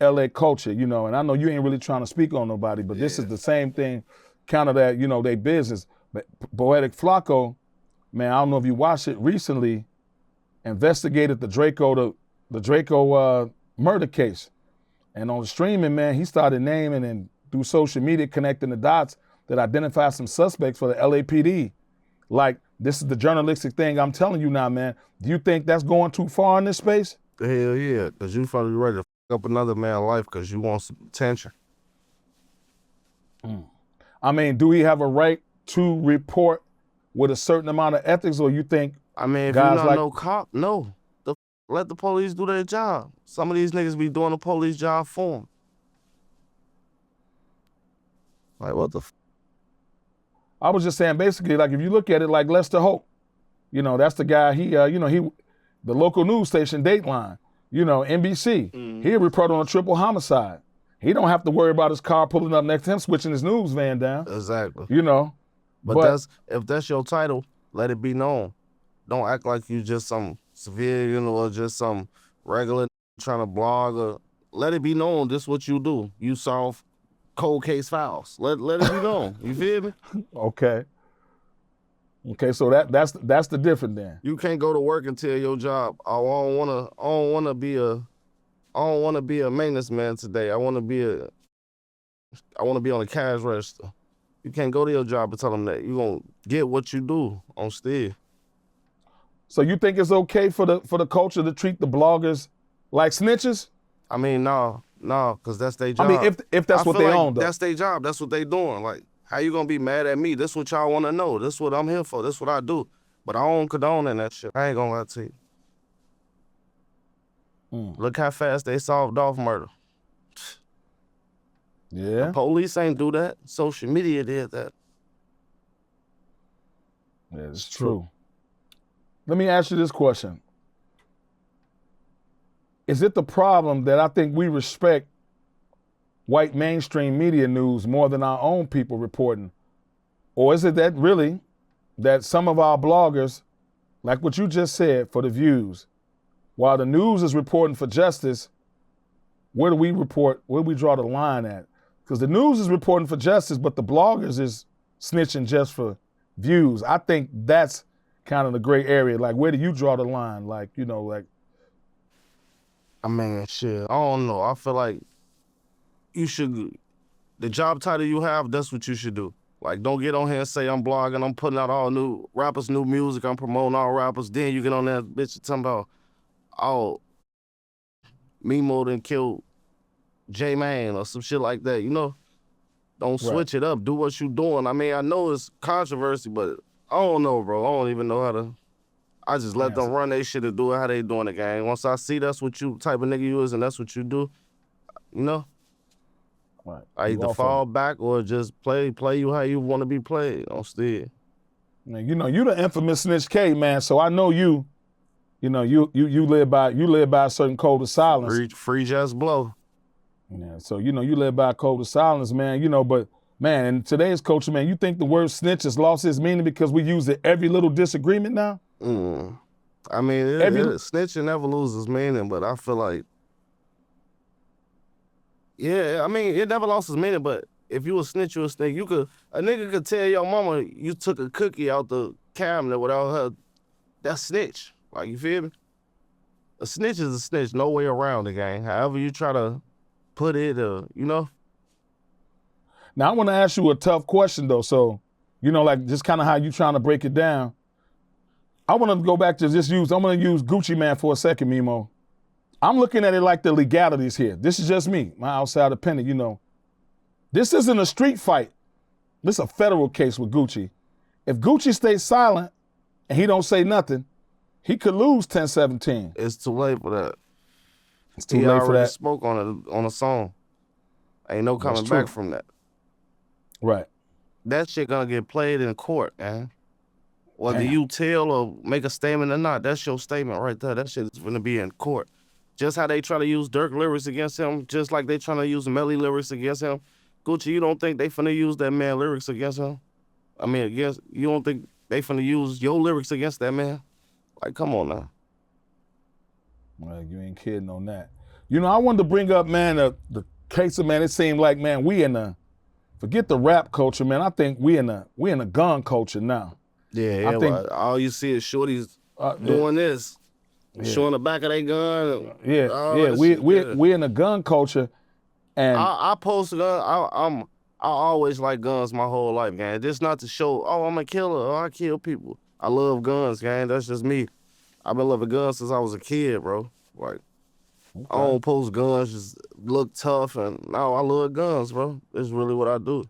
LA culture, you know, and I know you ain't really trying to speak on nobody, but this is the same thing, kind of that, you know, they business. But Poetic Flacco, man, I don't know if you watched it recently, investigated the Draco murder case. And on the streaming, man, he started naming and through social media connecting the dots that identify some suspects for the LAPD. Like, this is the journalistic thing I'm telling you now, man. Do you think that's going too far in this space? Hell yeah, because you probably ready to up another man's life because you want some attention. I mean, do he have a right to report with a certain amount of ethics, or you think I mean, if you're not no cop, no. Let the police do their job. Some of these niggas be doing the police job for them. Like, what the I was just saying, basically, like, if you look at it like Lester Holt, you know, that's the guy, the local news station, Dateline, you know, NBC, he report on a triple homicide. He don't have to worry about his car pulling up next to him, switching his news van down. Exactly. You know. But if that's your title, let it be known. Don't act like you just some civilian or just some regular trying to blog. Or let it be known this is what you do. You solve cold case files. Let it be known. You feel me? Okay, so that's the difference then. You can't go to work and tell your job, I don't wanna be a maintenance man today. I wanna be on a cash register. You can't go to your job and tell them that. You gonna get what you do on still. So you think it's okay for the culture to treat the bloggers like snitches? I mean, no, because that's their job. I mean, if that's what they own, though. That's their job. That's what they doing. Like, how you gonna be mad at me? This what y'all wanna know. This what I'm here for. This what I do. But I don't condone in that shit. I ain't gonna lie to you. Look how fast they solved off murder. Yeah. The police ain't do that. Social media did that. Yeah, it's true. Let me ask you this question. Is it the problem that I think we respect white mainstream media news more than our own people reporting? Or is it that really that some of our bloggers, like what you just said, for the views, while the news is reporting for justice, where do we report, where do we draw the line at? Because the news is reporting for justice, but the bloggers is snitching just for views. I think that's kind of the gray area. Like, where do you draw the line? Like, you know, like. I mean, shit, I don't know. I feel like you should, the job title you have, that's what you should do. Like, don't get on here and say I'm blogging, I'm putting out all new rappers, new music, I'm promoting all rappers. Then you get on that bitch and talking about, oh, Memo done killed J-Man or some shit like that, you know? Don't switch it up. Do what you doing. I mean, I know it's controversy, but I don't know, bro. I don't even know how to. I just let them run their shit and do it how they doing the game. Once I see that's what you type of nigga you is and that's what you do, you know? Right. Either fall back or just play you how you want to be played on stage. Man, you know, you the infamous Snitch K, man. So I know you know, you live by a certain code of silence. Free just blow. Yeah. So you know, you live by a code of silence, man. You know, but man, in today's culture, man, you think the word snitch has lost its meaning because we use it every little disagreement now? I mean, snitching never loses meaning, but I feel like, yeah, I mean, it never lost its meaning, but if you a snitch, you a snitch. A nigga could tell your mama you took a cookie out the cabinet without her. That's snitch. Like, you feel me? A snitch is a snitch, no way around the gang. However you try to put it, you know? Now, I want to ask you a tough question, though. So, you know, like, just kind of how you trying to break it down. I want to go back to I'm going to use Gucci Man for a second, Memo. I'm looking at it like the legalities here. This is just me, my outside opinion, you know. This isn't a street fight. This is a federal case with Gucci. If Gucci stays silent and he don't say nothing, he could lose 10-17. It's too late for that. It's too late for that. He spoke on a song. Ain't no coming back from that. Right. That shit gonna get played in court, man. Whether you tell or make a statement or not, that's your statement right there. That shit is gonna be in court. Just how they try to use Dirk lyrics against him, just like they trying to use Melly lyrics against him. Gucci, you don't think they finna use that man lyrics against him? I mean, you don't think they finna use your lyrics against that man? Like, come on now. Well, you ain't kidding on that. You know, I wanted to bring up, man, the case of, man, it seemed like, man, forget the rap culture, man. I think we in a gun culture now. Yeah, I think all you see is shorties doing this, showing the back of their gun. We in a gun culture, and I post a gun. I always like guns my whole life, man. Just not to show, I'm a killer, I kill people. I love guns, gang. That's just me. I've been loving guns since I was a kid, bro. Like, okay. I don't post guns, just look tough, and no, I love guns, bro. It's really what I do.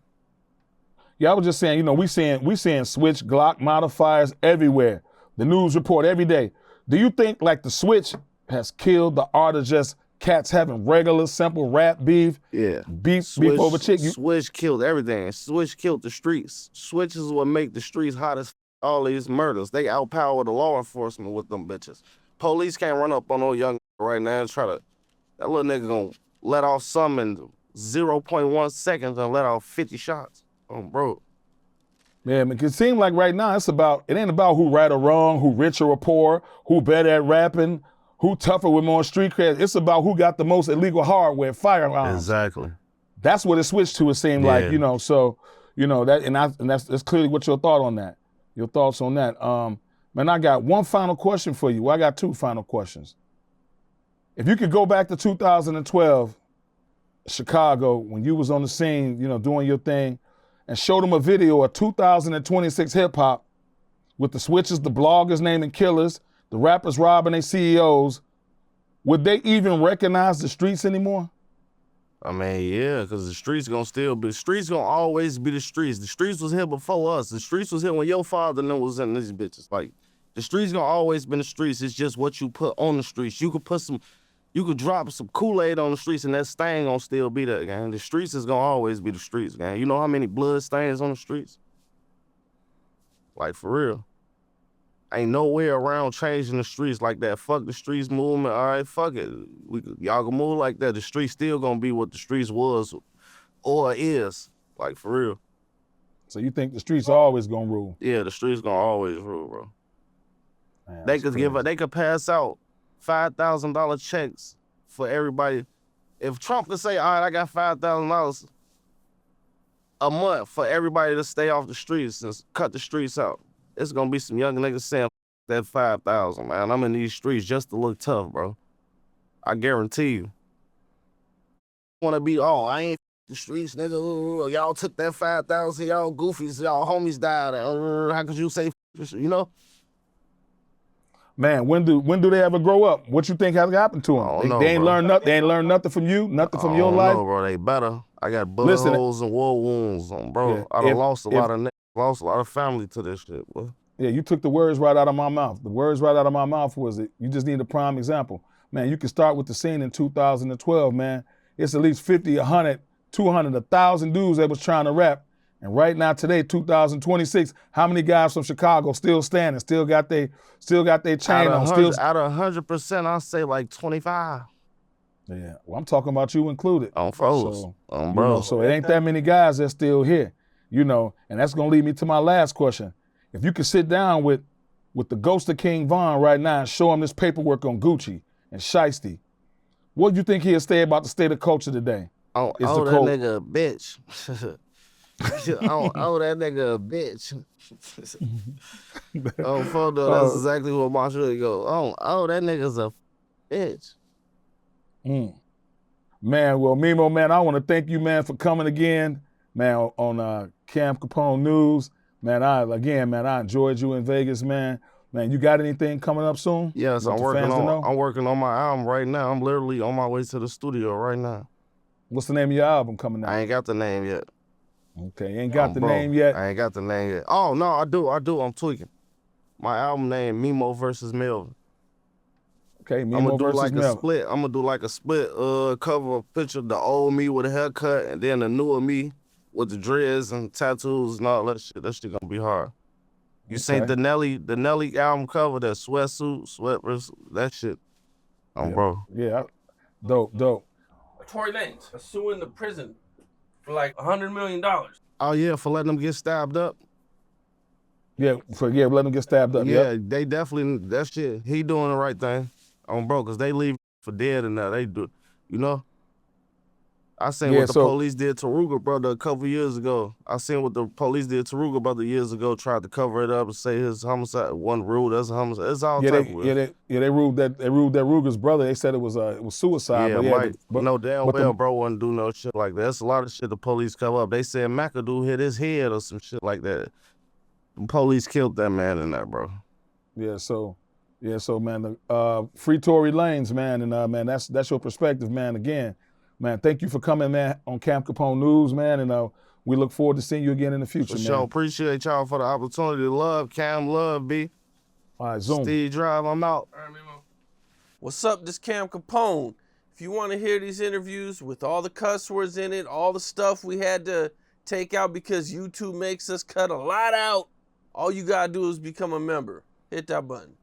Yeah, I was just saying, you know, we seeing Switch Glock modifiers everywhere. The news report every day. Do you think like the Switch has killed the art of just cats having regular, simple rap beef? Yeah. Beef over chick. Switch killed everything. Switch killed the streets. Switch is what make the streets hot as all these murders. They outpower the law enforcement with them bitches. Police can't run up on no young right now and that little nigga gonna let off some in 0.1 seconds and let off 50 shots. Bro. Yeah, man, it seems like right now it ain't about who right or wrong, who rich or poor, who better at rapping, who tougher with more street cred. It's about who got the most illegal hardware, firearms. Exactly. That's what it switched to, it seemed like, you know, so, you know, that's clearly what your thought on that. Your thoughts on that. Man, I got one final question for you. Well, I got two final questions. If you could go back to 2012, Chicago, when you was on the scene, you know, doing your thing, and show them a video of 2026 hip hop with the switches, the bloggers naming killers, the rappers robbing their CEOs, would they even recognize the streets anymore? I mean, yeah, because the streets gonna always be the streets. The streets was here before us. The streets was here when your father was in these bitches. Like, the streets gonna always be the streets. It's just what you put on the streets. You could drop some Kool-Aid on the streets and that stain gonna still be there, gang. The streets is gonna always be the streets, gang. You know how many blood stains on the streets? Like, for real. Ain't no way around changing the streets like that. Fuck the streets movement. All right, fuck it. Y'all can move like that. The streets still gonna be what the streets was or is. Like, for real. So you think the streets are always gonna rule? Yeah, the streets gonna always rule, bro. Man, they could pass out $5,000 checks for everybody. If Trump could say, all right, I got $5,000 a month for everybody to stay off the streets and cut the streets out, it's gonna be some young niggas saying that 5,000, man. I'm in these streets just to look tough, bro. I guarantee you. Wanna be, I ain't the streets, nigga. Y'all took that 5,000, y'all goofies, y'all homies died. How could you say, you know? Man, when do they ever grow up? What you think has happened to them? They ain't learned nothing. They ain't learned nothing from you, nothing from your life. No, bro, they better. I got bullet holes and war wounds on, bro. Yeah, I done lost a lot of family to this shit, bro. Yeah, you took the words right out of my mouth. The words right out of my mouth was it. You just need a prime example. Man, you can start with the scene in 2012, man. It's at least 50, 100, 200, 1,000 dudes that was trying to rap. And right now, today, 2026, how many guys from Chicago still standing, still got their chain on? Out of 100%, I'll say like 25. Yeah, well, I'm talking about you included. On froze. So, On bro. You know, so it ain't that many guys that's still here, you know, and that's gonna lead me to my last question. If you could sit down with the ghost of King Von right now and show him this paperwork on Gucci and Shiesty, what do you think he'll say about the state of culture today? Oh, that nigga a bitch. Oh, that nigga a bitch. Oh, photo, that's exactly what my shit go. Oh, that nigga's a bitch. Man, well, Memo, man, I want to thank you, man, for coming again, man, on Cam Capone News. Man, I enjoyed you in Vegas, man. Man, you got anything coming up soon? Yes, I'm working on my album right now. I'm literally on my way to the studio right now. What's the name of your album coming out? I ain't got the name yet. Okay, you ain't got the name yet? I ain't got the name yet. Oh, no, I do. I'm tweaking. My album name, Memo vs. Melvin. Okay, Memo versus Melvin. I'm gonna do like a split cover picture, the old me with a haircut, and then the newer me with the dreads and tattoos and all that shit. That shit gonna be hard. You seen the Nelly album cover, that sweatsuit, sweaters, that shit. Bro. Yeah, dope. Tory Lanez suing the prison for like $100 million. Oh yeah, for letting them get stabbed up. Yeah, letting them get stabbed up. Yeah, they definitely, that shit, he doing the right thing. Bro, because they leave for dead and now they do, you know? I seen what the police did to Rooga, brother, a couple years ago. I seen what the police did to Rooga, brother, years ago, tried to cover it up and say his homicide wasn't ruled as a homicide. It's all type of they ruled that Rooga's brother. They said it was suicide. Yeah, but no damn well, bro, wouldn't do no shit like that. That's a lot of shit the police cover up. They said McAdoo hit his head or some shit like that. The police killed that man in that, bro. So man, free Tory Lanez, man, and man, that's your perspective, man. Again, man, thank you for coming, man, on Cam Capone News, man, and we look forward to seeing you again in the future, man. Sure, appreciate y'all for the opportunity. Love, Cam, love, B. All right, Zoom. Steve Drive, I'm out. All right, Memo. What's up? This Cam Capone. If you want to hear these interviews with all the cuss words in it, all the stuff we had to take out because YouTube makes us cut a lot out, all you gotta do is become a member. Hit that button.